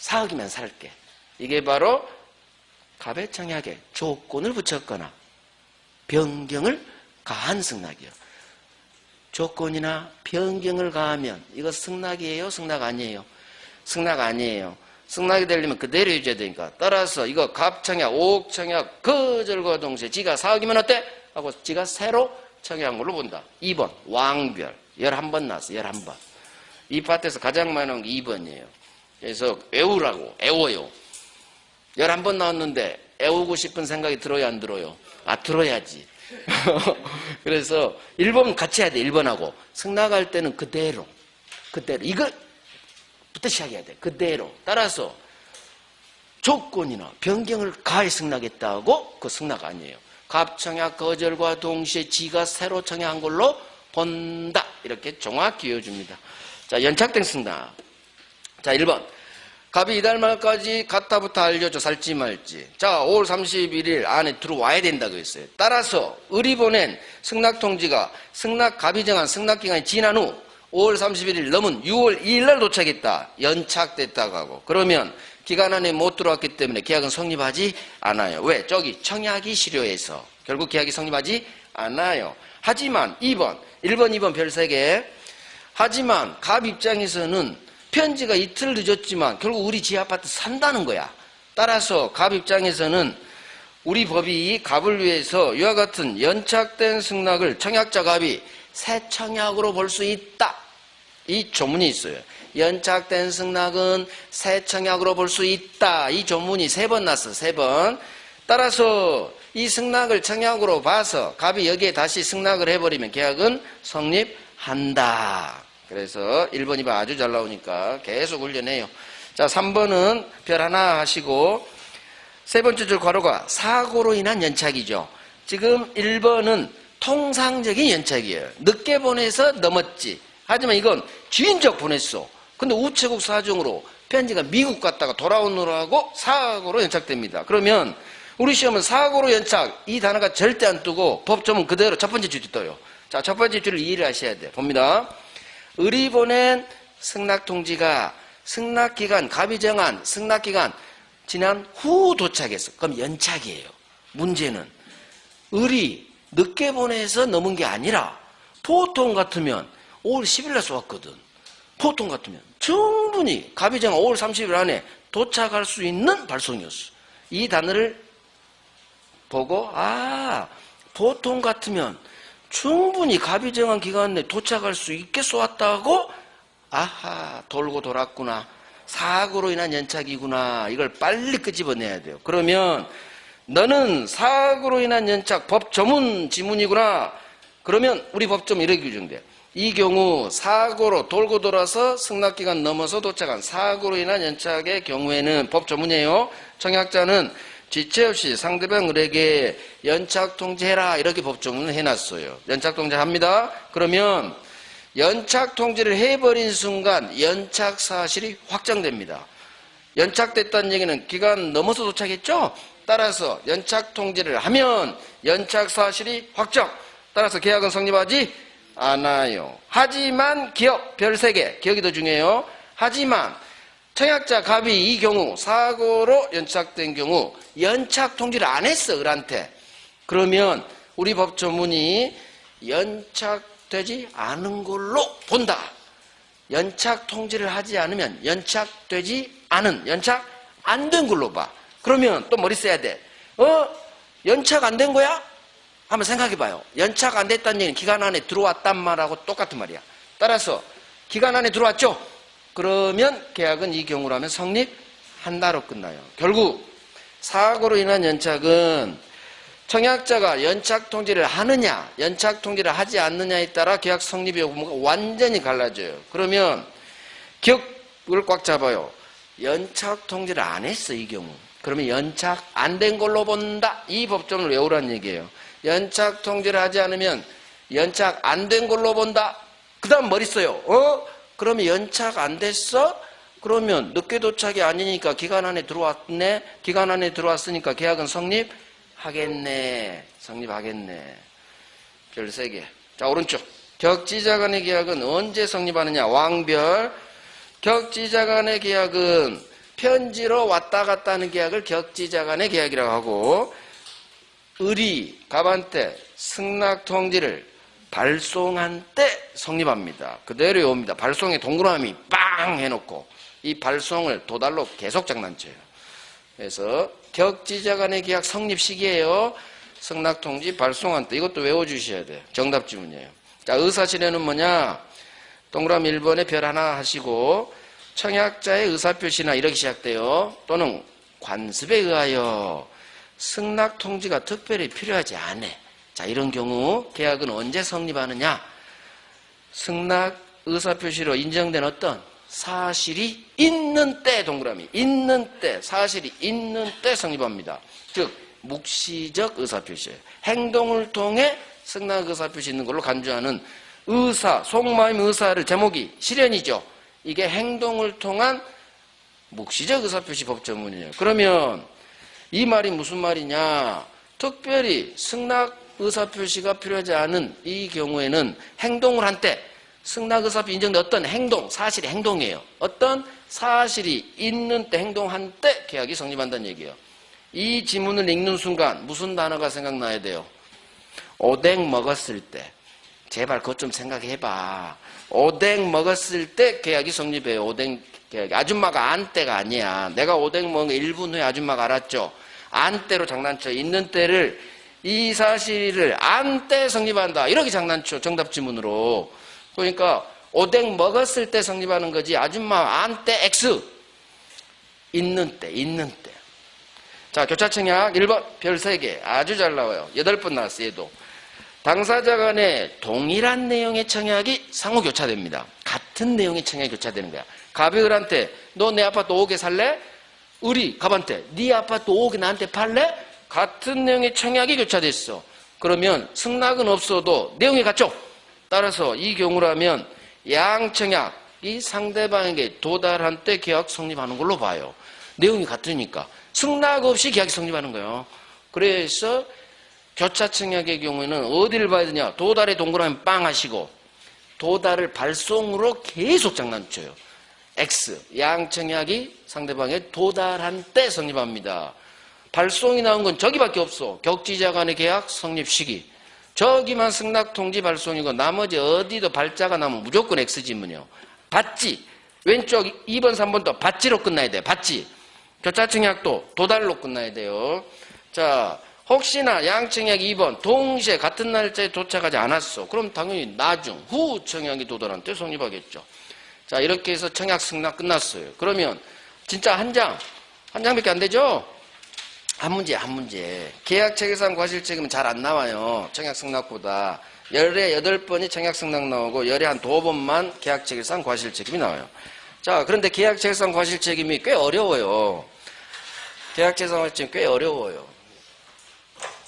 4억이면 살게. 이게 바로 갑의 청약에 조건을 붙였거나 변경을 가한 승낙이에요. 조건이나 변경을 가하면 이거 승낙이에요? 승낙 아니에요? 승낙 아니에요. 승낙이 되려면 그대로 해줘야 되니까. 따라서 이거 갑청약, 5억 청약, 거절과 동시에 지가 4억이면 어때? 하고 지가 새로 청약한 걸로 본다. 2번 왕별. 11번 나왔어. 11번. 이 파트에서 가장 많이 나온 게 2번이에요. 그래서 외우라고. 애워요. 11번 나왔는데 애우고 싶은 생각이 들어요, 안 들어요? 들어야지. 그래서 1번 같이 해야 돼. 1번하고. 승낙할 때는 그대로. 이거부터 시작해야 돼. 그대로. 따라서 조건이나 변경을 가해 승낙했다고 그 승낙 아니에요. 갑청약 거절과 동시에 지가 새로 청약한 걸로 본다. 이렇게 정확히 이어줍니다. 자, 연착된 승낙. 자, 1번. 갑이 이달 말까지 갔다부터 알려줘. 살지 말지. 자, 5월 31일 안에 들어와야 된다고 했어요. 따라서 을이 보낸 승낙 통지가 갑이 정한 승낙 기간이 지난 후 5월 31일 넘은 6월 2일 날 도착했다. 연착됐다고 하고. 그러면 기간 안에 못 들어왔기 때문에 계약은 성립하지 않아요. 왜? 저기 청약이 실효해서. 결국 계약이 성립하지 않아요. 하지만 2번, 1번, 2번 별 3개. 하지만 갑 입장에서는 편지가 이틀 늦었지만 결국 우리 지하아파트 산다는 거야. 따라서 갑 입장에서는 우리 법이 갑을 위해서 이와 같은 연착된 승낙을 청약자 갑이 새 청약으로 볼 수 있다. 이 조문이 있어요. 연착된 승낙은 새 청약으로 볼 수 있다. 이 조문이 3번 났어. 3번. 따라서 이 승낙을 청약으로 봐서 갑이 여기에 다시 승낙을 해버리면 계약은 성립한다. 그래서 1번, 2번 아주 잘 나오니까 계속 훈련해요. 자, 3번은 별 하나 하시고 세 번째 줄 괄호가 사고로 인한 연착이죠. 지금 1번은 통상적인 연착이에요. 늦게 보내서 넘었지. 하지만 이건 주인적 보냈어. 근데 우체국 사정으로 편지가 미국 갔다가 돌아오느라고 사고로 연착됩니다. 그러면 우리 시험은 사고로 연착 이 단어가 절대 안 뜨고 법조문 그대로 첫 번째 줄이 떠요. 자, 첫 번째 줄을 이해를 하셔야 돼요. 봅니다. 의리 보낸 승낙통지가 승낙기간, 갑이 정한 승낙기간 지난 후 도착했어. 그럼 연착이에요. 문제는 의리 늦게 보내서 넘은 게 아니라 보통 같으면 5월 10일 날 쏘았거든. 보통 같으면 충분히 갑이 정한 5월 30일 안에 도착할 수 있는 발송이었어. 이 단어를 보고 보통 같으면 충분히 갑이 정한 기간 내에 도착할 수 있게 쏘았다고 돌고 돌았구나. 사고로 인한 연착이구나. 이걸 빨리 끄집어내야 돼요. 그러면 너는 사고로 인한 연착 법 조문 지문이구나. 그러면 우리 법조문 이렇게 규정돼. 이 경우 사고로 돌고 돌아서 승낙기간 넘어서 도착한 사고로 인한 연착의 경우에는 법 조문이에요. 청약자는 지체 없이 상대방 을에게 연착 통지해라. 이렇게 법조문을 해놨어요. 연착 통지합니다. 그러면 연착 통지를 해버린 순간 연착 사실이 확정됩니다. 연착됐다는 얘기는 기간 넘어서 도착했죠? 따라서 연착 통지를 하면 연착 사실이 확정. 따라서 계약은 성립하지 않아요. 하지만 기업 별 3개. 기억이 더 중요해요. 하지만 청약자 갑이 이 경우 사고로 연착된 경우 연착 통지를 안 했어. 을한테. 그러면 우리 법조문이 연착되지 않은 걸로 본다. 연착 통지를 하지 않으면 연착되지 않은, 연착 안 된 걸로 봐. 그러면 또 머리 써야 돼. 연착 안 된 거야? 한번 생각해 봐요. 연착 안 됐다는 얘기는 기간 안에 들어왔단 말하고 똑같은 말이야. 따라서 기간 안에 들어왔죠? 그러면 계약은 이 경우라면 성립한다로 끝나요. 결국 사고로 인한 연착은 청약자가 연착 통지를 하느냐, 연착 통지를 하지 않느냐에 따라 계약 성립 여부가 완전히 갈라져요. 그러면 기억을 꽉 잡아요. 연착 통지를 안 했어, 이 경우. 그러면 연착 안 된 걸로 본다. 이 법조문을 외우라는 얘기예요. 연착 통지를 하지 않으면 연착 안 된 걸로 본다. 그 다음 머리 써요. 그러면 연착 안 됐어? 그러면 늦게 도착이 아니니까 기간 안에 들어왔네. 기간 안에 들어왔으니까 계약은 성립하겠네. 성립하겠네. 별 3개. 자, 오른쪽. 격지자 간의 계약은 언제 성립하느냐? 왕별. 격지자 간의 계약은 편지로 왔다 갔다 하는 계약을 격지자 간의 계약이라고 하고, 을이 갑한테 승낙 통지를 발송한 때 성립합니다. 그대로 외웁니다. 발송에 동그라미 빵 해놓고 이 발송을 도달로 계속 장난쳐요. 그래서 격지자 간의 계약 성립 시기예요. 승낙 통지 발송한 때. 이것도 외워주셔야 돼요. 정답 지문이에요. 자, 의사실현은 뭐냐? 동그라미 1번에 별 하나 하시고 청약자의 의사표시나 이렇게 시작돼요. 또는 관습에 의하여 승낙 통지가 특별히 필요하지 않아. 자, 이런 경우 계약은 언제 성립하느냐? 승낙 의사표시로 인정된 어떤 사실이 있는 때, 동그라미 있는 때, 사실이 있는 때 성립합니다. 즉 묵시적 의사표시예요. 행동을 통해 승낙 의사표시 있는 걸로 간주하는 의사, 속마음 의사를 제목이 실현이죠. 이게 행동을 통한 묵시적 의사표시 법조문이에요. 그러면 이 말이 무슨 말이냐? 특별히 승낙 의사표시가 필요하지 않은 이 경우에는 행동을 한 때 승낙의사표 인정된 어떤 행동, 사실의 행동이에요. 어떤 사실이 있는 때, 행동한 때 계약이 성립한다는 얘기예요. 이 지문을 읽는 순간 무슨 단어가 생각나야 돼요? 오뎅 먹었을 때. 제발 그것 좀 생각해봐. 오뎅 먹었을 때 계약이 성립해요. 오뎅 계약이. 아줌마가 안 때가 아니야. 내가 오뎅 먹은 거 1분 후에 아줌마가 알았죠. 안 때로 장난쳐. 있는 때를, 이 사실을 안 때 성립한다. 이렇게 장난쳐. 정답 지문으로. 그러니까 오뎅 먹었을 때 성립하는 거지. 아줌마 안 때 X. 있는 때. 자, 교차청약 1번 별 3개. 아주 잘 나와요. 8번 나왔어요. 얘도. 당사자 간에 동일한 내용의 청약이 상호 교차됩니다. 같은 내용의 청약이 교차되는 거야. 갑이 을한테 너 내 아파트 5개 살래? 을이 갑한테 네 아파트 5개 나한테 팔래? 같은 내용의 청약이 교차됐어. 그러면 승낙은 없어도 내용이 같죠? 따라서 이 경우라면 양청약이 상대방에게 도달한 때 계약 성립하는 걸로 봐요. 내용이 같으니까. 승낙 없이 계약이 성립하는 거예요. 그래서 교차청약의 경우에는 어디를 봐야 되냐? 도달에 동그라미 빵 하시고 도달을 발송으로 계속 장난쳐요. X, 양청약이 상대방에 도달한 때 성립합니다. 발송이 나온 건 저기밖에 없어. 격지자 간의 계약 성립 시기. 저기만 승낙통지 발송이고 나머지 어디도 발자가 나면 무조건 X지문이요. 받지. 왼쪽 2번, 3번도 받지로 끝나야 돼. 받지. 교차청약도 도달로 끝나야 돼요. 자, 혹시나 양청약 2번 동시에 같은 날짜에 도착하지 않았어. 그럼 당연히 나중, 후 청약이 도달한 때 성립하겠죠. 자, 이렇게 해서 청약 승낙 끝났어요. 그러면 진짜 한 장밖에 안 되죠? 한 문제. 계약 체결상 과실 책임은 잘 안 나와요. 청약 승낙보다. 열에 8번이 청약 승낙 나오고 열에 한 2번만 계약 체결상 과실 책임이 나와요. 자, 그런데 계약 체결상 과실 책임이 꽤 어려워요. 계약 체결상 과실 책임이 꽤 어려워요.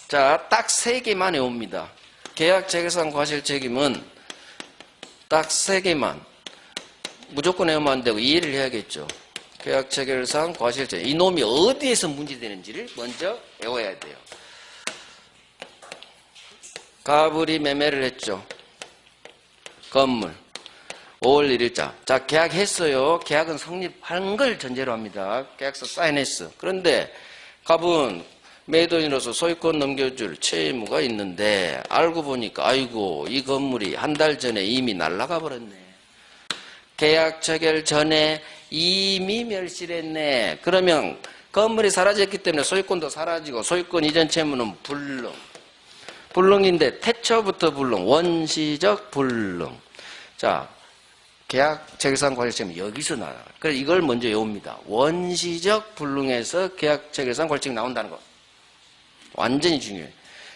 자, 딱 3개만 외웁니다. 계약 체결상 과실 책임은 딱 3개만. 무조건 외우면 안 되고 이해를 해야겠죠. 계약 체결상 과실 책임. 이놈이 어디에서 문제되는지를 먼저 외워야 돼요. 갑을이 매매를 했죠. 건물. 5월 1일자. 자, 계약했어요. 계약은 성립한 걸 전제로 합니다. 계약서 사인했어. 그런데 갑은 매도인으로서 소유권 넘겨줄 채무가 있는데 알고 보니까 아이고 이 건물이 한 달 전에 이미 날아가 버렸네. 계약 체결 전에 이미 멸실했네. 그러면 건물이 사라졌기 때문에 소유권도 사라지고 소유권 이전 채무는 불능. 불능인데 태초부터 불능. 원시적 불능. 자, 계약 체결상 과실 책임은 여기서 나와요. 그래서 이걸 먼저 외웁니다. 원시적 불능에서 계약 체결상 과실 책임이 나온다는 거. 완전히 중요해요.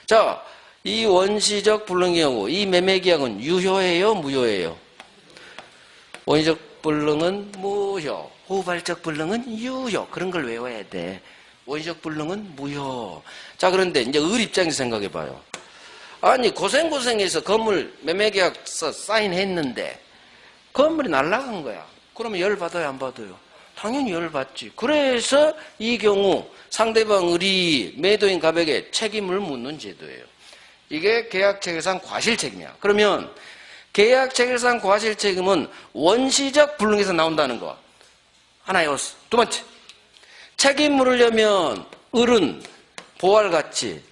자, 이 원시적 불능의 경우 이 매매계약은 유효해요? 무효해요? 원시적 불능은 무효, 후발적 불능은 유효. 그런 걸 외워야 돼. 원시적 불능은 무효. 자, 그런데 이제 을 입장에서 생각해봐요. 아니 고생해서 건물 매매계약서 사인했는데 건물이 날아간 거야. 그러면 열 받아요, 안 받아요? 당연히 열 받지. 그래서 이 경우 상대방 을이 매도인 갑에게 책임을 묻는 제도예요. 이게 계약체결상 과실책임이야. 그러면 계약체결상 과실책임은 원시적 불능에서 나온다는 거. 하나 외웠어. 두 번째, 책임 물으려면 을은 보활같이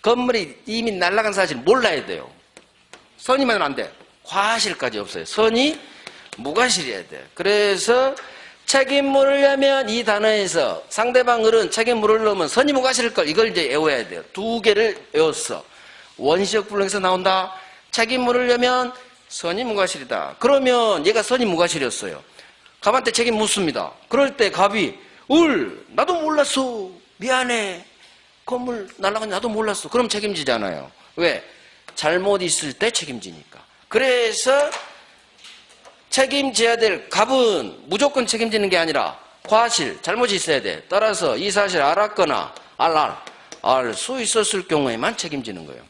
건물이 이미 날아간 사실 몰라야 돼요. 선이면 안 돼. 과실까지 없어요. 선이 무과실이어야 돼. 그래서 책임 물으려면 이 단어에서 상대방 을은 책임 물으려면 선이 무과실일 걸 이걸 이제 외워야 돼요. 2개를 외웠어. 원시적 불능에서 나온다. 책임 물으려면 선이 무과실이다. 그러면 얘가 선이 무과실이었어요. 갑한테 책임 묻습니다. 그럴 때 갑이 나도 몰랐어. 미안해. 건물 날아간 나도 몰랐어. 그럼 책임지잖아요. 왜? 잘못 있을 때 책임지니까. 그래서 책임져야 될 갑은 무조건 책임지는 게 아니라 과실, 잘못이 있어야 돼. 따라서 이 사실 알았거나 알 수 있었을 경우에만 책임지는 거예요.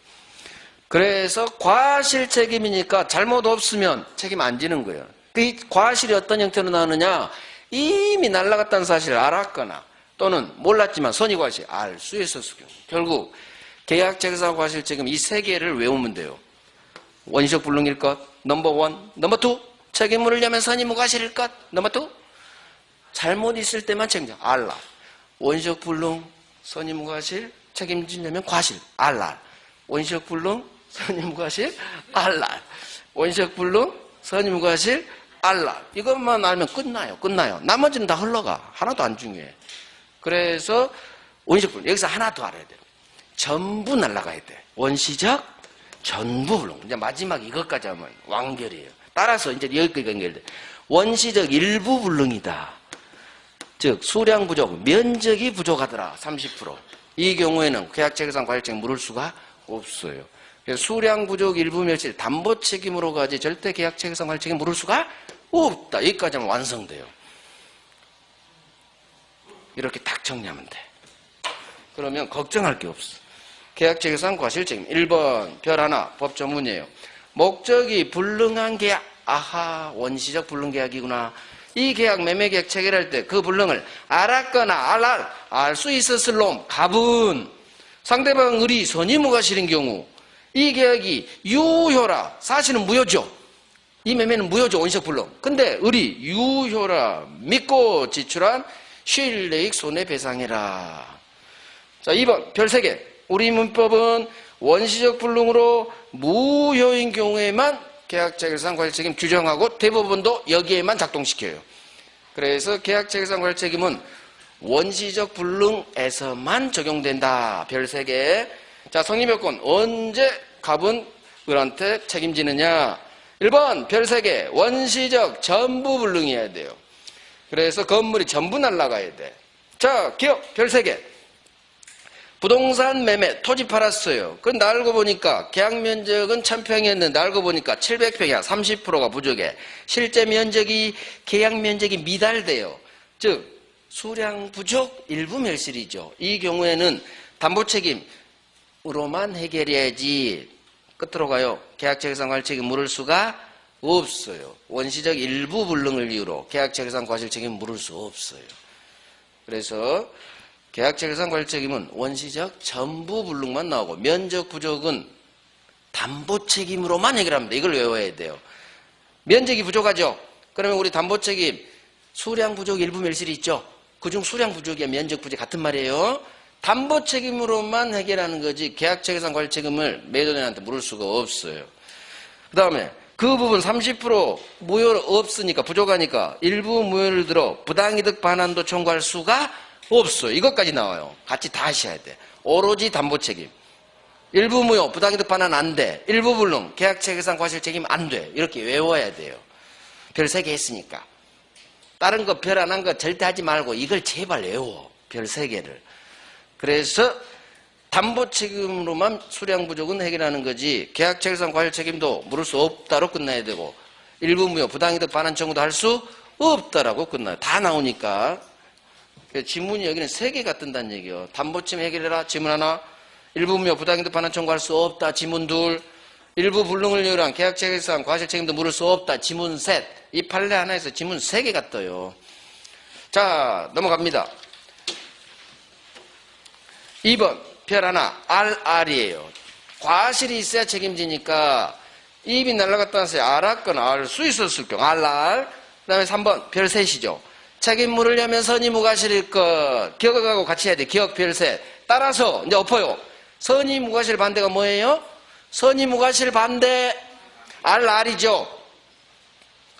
그래서 과실 책임이니까 잘못 없으면 책임 안 지는 거예요. 그 과실이 어떤 형태로 나오느냐? 이미 날아갔다는 사실을 알았거나 또는 몰랐지만 선의과실, 알 수 있었을 경우. 결국 계약체결상 과실 책임 이 3개를 외우면 돼요. 원시적 불능일 것. 넘버 원. 넘버 투. 책임을 려면 선의무과실일 것. 넘버 투. 잘못 있을 때만 책임져. 알랄. 원시적 불능, 선의무과실, 책임지려면 과실. 알랄. 원시적 불능, 선의무과실, 알랄. 원시적 불능, 선의무과실, 알랄. 이것만 알면 끝나요. 나머지는 다 흘러가. 하나도 안 중요해. 그래서 원시적 불능. 여기서 하나 더 알아야 돼요. 전부 날아가야 돼. 원시적 전부 불능. 이제 마지막 이것까지 하면 완결이에요. 따라서 이제 여기까지 연결돼. 원시적 일부 불능이다. 즉 수량 부족, 면적이 부족하더라. 30%. 이 경우에는 계약체계상 과실책임 물을 수가 없어요. 그래서 수량 부족 일부 멸실 담보 책임으로 가지 절대 계약체계상 과실책임 물을 수가 없다. 여기까지 하면 완성돼요. 이렇게 딱 정리하면 돼. 그러면 걱정할 게 없어. 계약체계상 과실책임 1번 별 하나 법조문이에요. 목적이 불능한 계약. 아하, 원시적 불능계약이구나. 이 계약 매매계약 체결할 때 그 불능을 알았거나 알 수 있었을 놈 갑은 상대방 의리 선의무과실인 경우 이 계약이 유효라. 사실은 무효죠. 이 매매는 무효죠. 원시적 불능. 근데 의리 유효라 믿고 지출한 실내익 손해배상이라. 자, 2번 별 3개. 우리 문법은 원시적 불능으로 무효인 경우에만 계약체계상 과실책임 규정하고 대법원도 여기에만 작동시켜요. 그래서 계약체계상 과실책임은 원시적 불능에서만 적용된다. 별 3개. 자, 성립요건 언제 갑은 을한테 책임지느냐. 1번 별 3개. 원시적 전부 불능이어야 돼요. 그래서 건물이 전부 날아가야 돼. 자, 기억 별 3개. 부동산 매매, 토지 팔았어요. 그건 알고 보니까 계약 면적은 1000평이었는데 알고 보니까 700평이야. 30%가 부족해. 실제 면적이 계약 면적이 미달돼요. 즉 수량 부족 일부 멸실이죠. 이 경우에는 담보 책임으로만 해결해야지 끝으로 가요. 계약체계상 과실책임 물을 수가 없어요. 원시적 일부 불능을 이유로 계약체계상 과실책임 물을 수 없어요. 그래서 계약체계상 과실책임은 원시적 전부 불능만 나오고 면적 부족은 담보 책임으로만 해결합니다. 이걸 외워야 돼요. 면적이 부족하죠. 그러면 우리 담보 책임 수량 부족 일부 멸실이 있죠. 그중 수량 부족이야 면적 부족 같은 말이에요. 담보 책임으로만 해결하는 거지 계약체계상 과실책임을 매도인한테 물을 수가 없어요. 그 다음에 그 부분 30% 무효 없으니까 부족하니까 일부 무효를 들어 부당이득 반환도 청구할 수가 없어요. 이것까지 나와요. 같이 다 하셔야 돼. 오로지 담보 책임. 일부 무효, 부당이득 반환 안 돼. 일부 불능, 계약체계상 과실책임 안 돼. 이렇게 외워야 돼요. 별 3개 했으니까. 다른 거 별 안 한 거 절대 하지 말고 이걸 제발 외워. 별 3개를. 그래서 담보 책임으로만 수량 부족은 해결하는 거지 계약체계상 과실책임도 물을 수 없다로 끝나야 되고 일부 무효, 부당이득 반환 청구도 할 수 없다라고 끝나요. 다 나오니까. 지문이 여기는 3개가 뜬다는 얘기예요. 담보책임 해결해라. 지문 하나. 일부 무효 부당이득 반환 청구할 수 없다. 지문 둘. 일부 불능을 이유로 한 계약체계상 과실책임도 물을 수 없다. 지문 셋. 이 판례 하나에서 지문 3개가 떠요. 자, 넘어갑니다. 2번 별 하나. RR이에요. 과실이 있어야 책임지니까 이입이 날아갔다는 소리 알았거나 알 수 있었을 경우 RR. 그 다음에 3번 별 셋이죠. 책임 물으려면 선의무과실일 것. 기억하고 같이 해야 돼. 기억 별셋. 따라서 이제 엎어요. 선의무과실 반대가 뭐예요? 선의무과실 반대 RR이죠.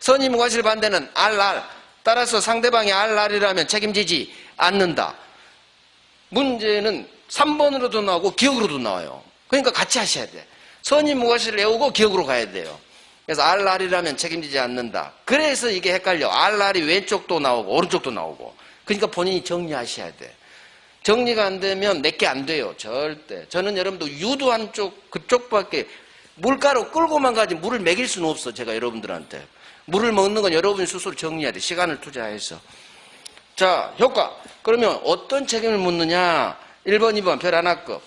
선의무과실 반대는 RR. 따라서 상대방이 RR이라면 책임지지 않는다. 문제는 3번으로도 나오고 기억으로도 나와요. 그러니까 같이 하셔야 돼. 선의무과실을 외우고 기억으로 가야 돼요. 그래서 RR이라면 책임지지 않는다. 그래서 이게 헷갈려. RR이 왼쪽도 나오고 오른쪽도 나오고. 그러니까 본인이 정리하셔야 돼. 정리가 안 되면 내게 안 돼요. 절대. 저는 여러분도 유도 한쪽 그쪽밖에 물가로 끌고만 가지 물을 먹일 수는 없어. 제가 여러분들한테. 물을 먹는 건 여러분이 스스로 정리해야 돼. 시간을 투자해서. 자, 효과. 그러면 어떤 책임을 묻느냐. 1번, 2번 별 하나급.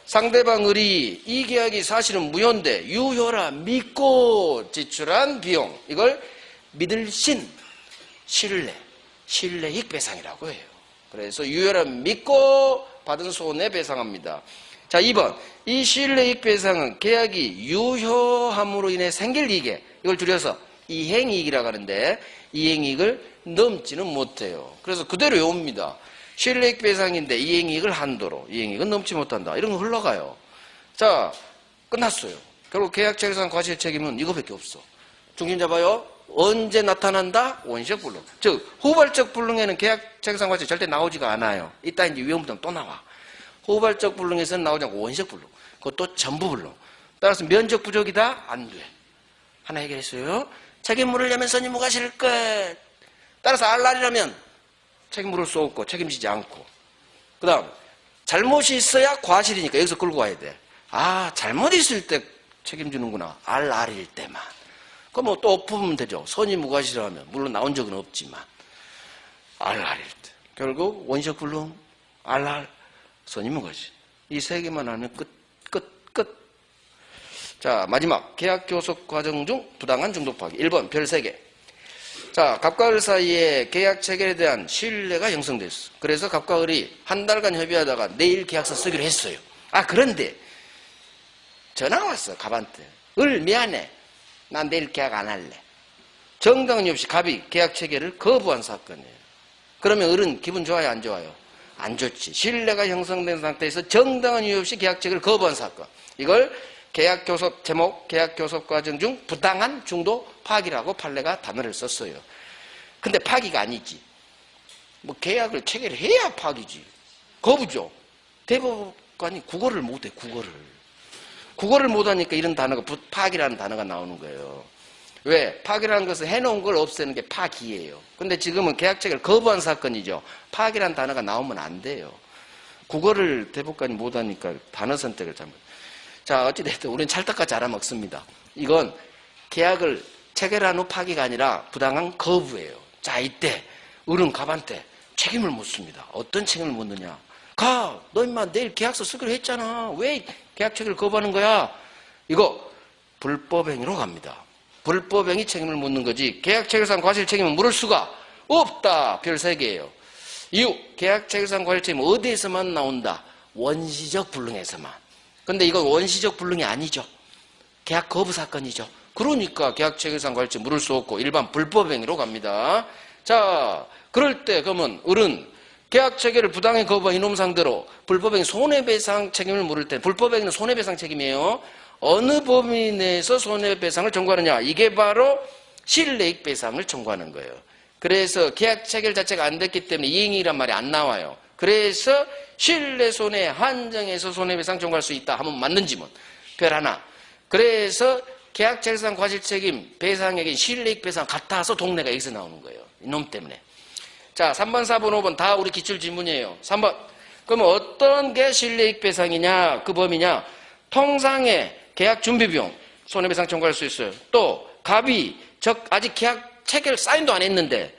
상대방 의리 이 계약이 사실은 무효인데 유효라 믿고 지출한 비용 이걸 믿을 신뢰익 배상이라고 해요. 그래서 유효라 믿고 받은 손해배상합니다. 자, 2번. 이 실내이익 배상은 계약이 유효함으로 인해 생길 이익에, 이걸 줄여서 이행이익이라고 하는데 이행이익을 넘지는 못해요. 그래서 그대로 외웁니다. 실내이익 배상인데 이행이익을 한도로, 이행이익은 넘지 못한다. 이런 거 흘러가요. 자, 끝났어요. 결국 계약체결상 과실책임은 이거밖에 없어. 중심 잡아요. 언제 나타난다? 원시적 불능. 즉 후발적 불능에는 계약체결상 과실 절대 나오지가 않아요. 이따 이제 위험부담 또 나와. 후발적 불능에서는 나오지 않고 원시적 불능. 그것도 전부 불능. 따라서 면적 부족이다? 안 돼. 하나 해결했어요. 책임 물으려면 선임 무과실 끝. 따라서 알랄이라면 책임 물을 수 없고 책임지지 않고. 그 다음 잘못이 있어야 과실이니까 여기서 끌고 가야 돼. 아, 잘못 있을 때 책임지는구나. 알랄일 때만. 그럼 뭐 또 엎으면 되죠. 선임 무과실하면. 물론 나온 적은 없지만. 알랄일 때. 결국 원시적 불능, 알랄, 선임 무과실. 이 세 개만 하면 끝. 자, 마지막 계약 교섭 과정 중 부당한 중도 파기. 1번 별 3개. 자, 갑과 을 사이에 계약 체결에 대한 신뢰가 형성됐어. 그래서 갑과 을이 한 달간 협의하다가 내일 계약서 쓰기로 했어요. 아, 그런데 전화가 왔어. 갑한테. 을 미안해. 난 내일 계약 안 할래. 정당한 이유 없이 갑이 계약 체결을 거부한 사건이에요. 그러면 을은 기분 좋아요, 안 좋아요? 안 좋지. 신뢰가 형성된 상태에서 정당한 이유 없이 계약 체결을 거부한 사건. 이걸 계약교섭 제목, 계약교섭 과정 중 부당한 중도 파기라고 판례가 단어를 썼어요. 근데 파기가 아니지. 뭐 계약을 체결해야 파기지. 거부죠. 대법관이 국어를 못해, 국어를. 국어를 못하니까 이런 단어가 파기라는 단어가 나오는 거예요. 왜? 파기라는 것은 해놓은 걸 없애는 게 파기예요. 근데 지금은 계약 체결을 거부한 사건이죠. 파기라는 단어가 나오면 안 돼요. 국어를 대법관이 못하니까 단어 선택을 잘못. 자, 어찌됐든 우리는 찰떡같이 알아먹습니다. 이건 계약을 체결한 후 파기가 아니라 부당한 거부예요. 자, 이때 을은 갑한테 책임을 묻습니다. 어떤 책임을 묻느냐? 가, 너 임마 내일 계약서 쓰기로 했잖아. 왜 계약 체결을 거부하는 거야? 이거 불법행위로 갑니다. 불법행위 책임을 묻는 거지 계약 체결상 과실 책임은 물을 수가 없다. 별 3개예요. 이유, 계약 체결상 과실 책임은 어디에서만 나온다? 원시적 불능에서만. 근데 이건 원시적 불능이 아니죠. 계약 거부 사건이죠. 그러니까 계약 체결상 과실책임 물을 수 없고 일반 불법행위로 갑니다. 자, 그럴 때 그러면 을은 계약 체결을 부당히 거부한 이놈 상대로 불법행위 손해배상 책임을 물을 때 불법행위는 손해배상 책임이에요. 어느 범위 내에서 손해배상을 청구하느냐? 이게 바로 실내이익배상을 청구하는 거예요. 그래서 계약 체결 자체가 안 됐기 때문에 이행이란 말이 안 나와요. 그래서 실내손해 한정해서 손해배상 청구할 수 있다 하면 맞는 지문. 별 하나. 그래서 계약체결상 과실책임 배상액인 실내이익배상 같아서 동네가 여기서 나오는 거예요. 이놈 때문에. 자, 3번, 4번, 5번 다 우리 기출지문이에요. 3번. 그러면 어떤 게 실내이익배상이냐? 그 범위냐? 통상의 계약준비비용 손해배상 청구할 수 있어요. 또 갑이 아직 계약 체결 사인도 안 했는데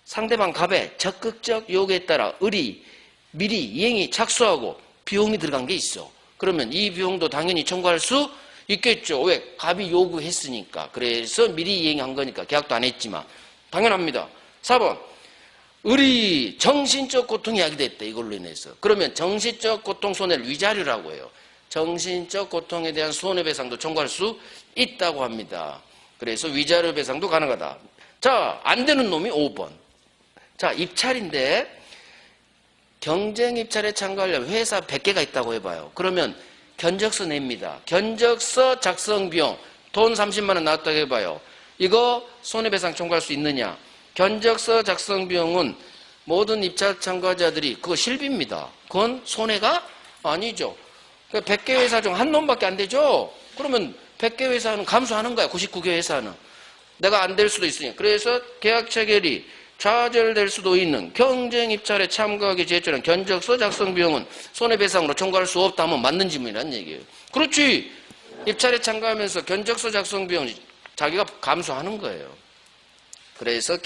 상대방 갑의 적극적 요구에 따라 을이 미리 이행이 착수하고 비용이 들어간 게 있어. 그러면 이 비용도 당연히 청구할 수 있겠죠. 왜? 갑이 요구했으니까. 그래서 미리 이행한 거니까 계약도 안 했지만 당연합니다. 4번. 을이 정신적 고통이 야기됐대. 이걸로 인해서. 그러면 정신적 고통 손해를 위자료라고 해요. 정신적 고통에 대한 손해배상도 청구할 수 있다고 합니다. 그래서 위자료 배상도 가능하다. 자, 안 되는 놈이 5번. 자, 입찰인데 경쟁 입찰에 참가하려면 회사 100개가 있다고 해봐요. 그러면 견적서 냅니다. 견적서 작성 비용 돈 30만 원 나왔다고 해봐요. 이거 손해배상 청구할 수 있느냐? 견적서 작성 비용은 모든 입찰 참가자들이 그거 실비입니다. 그건 손해가 아니죠. 100개 회사 중 한 놈밖에 안 되죠? 그러면 100개 회사는 감수하는 거야. 99개 회사는. 내가 안 될 수도 있으니까. 그래서 계약 체결이 좌절될 수도 있는 경쟁 입찰에 참가하기 제출한 견적서 작성 비용은 손해배상으로 청구할 수 없다면 맞는 질문이라는 얘기예요. 그렇지. 입찰에 참가하면서 견적서 작성 비용은 자기가 감수하는 거예요. 그래서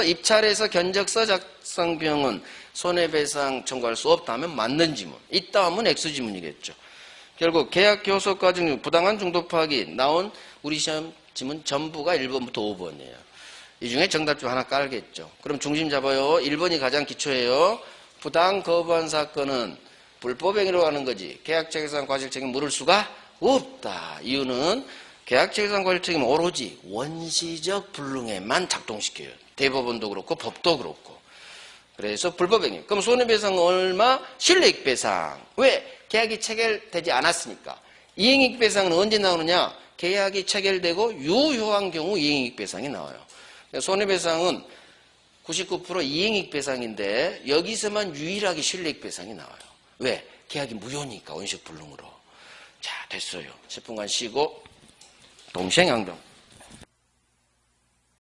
입찰에서 견적서 작성 비용은 손해배상 청구할 수 없다면 맞는 지문. 있다 하면 X 지문이겠죠. 결국 계약 교섭 과정 중 부당한 중도 파악이 나온 우리 시험 지문 전부가 1번부터 5번이에요. 이 중에 정답 좀 하나 깔겠죠. 그럼 중심 잡아요. 1번이 가장 기초예요. 부당 거부한 사건은 불법행위로 하는 거지 계약체결상 과실책임 물을 수가 없다. 이유는 계약체결상 과실책임 오로지 원시적 불능에만 작동시켜요. 대법원도 그렇고 법도 그렇고. 그래서 불법행위. 그럼 손해배상은 얼마? 실내익배상. 왜? 계약이 체결되지 않았으니까. 이행익배상은 언제 나오느냐? 계약이 체결되고 유효한 경우 이행익배상이 나와요. 손해배상은 99% 이행익배상인데 여기서만 유일하게 실내익배상이 나와요. 왜? 계약이 무효니까 원시적 불능으로. 자, 됐어요. 10분간 쉬고 동시행항동.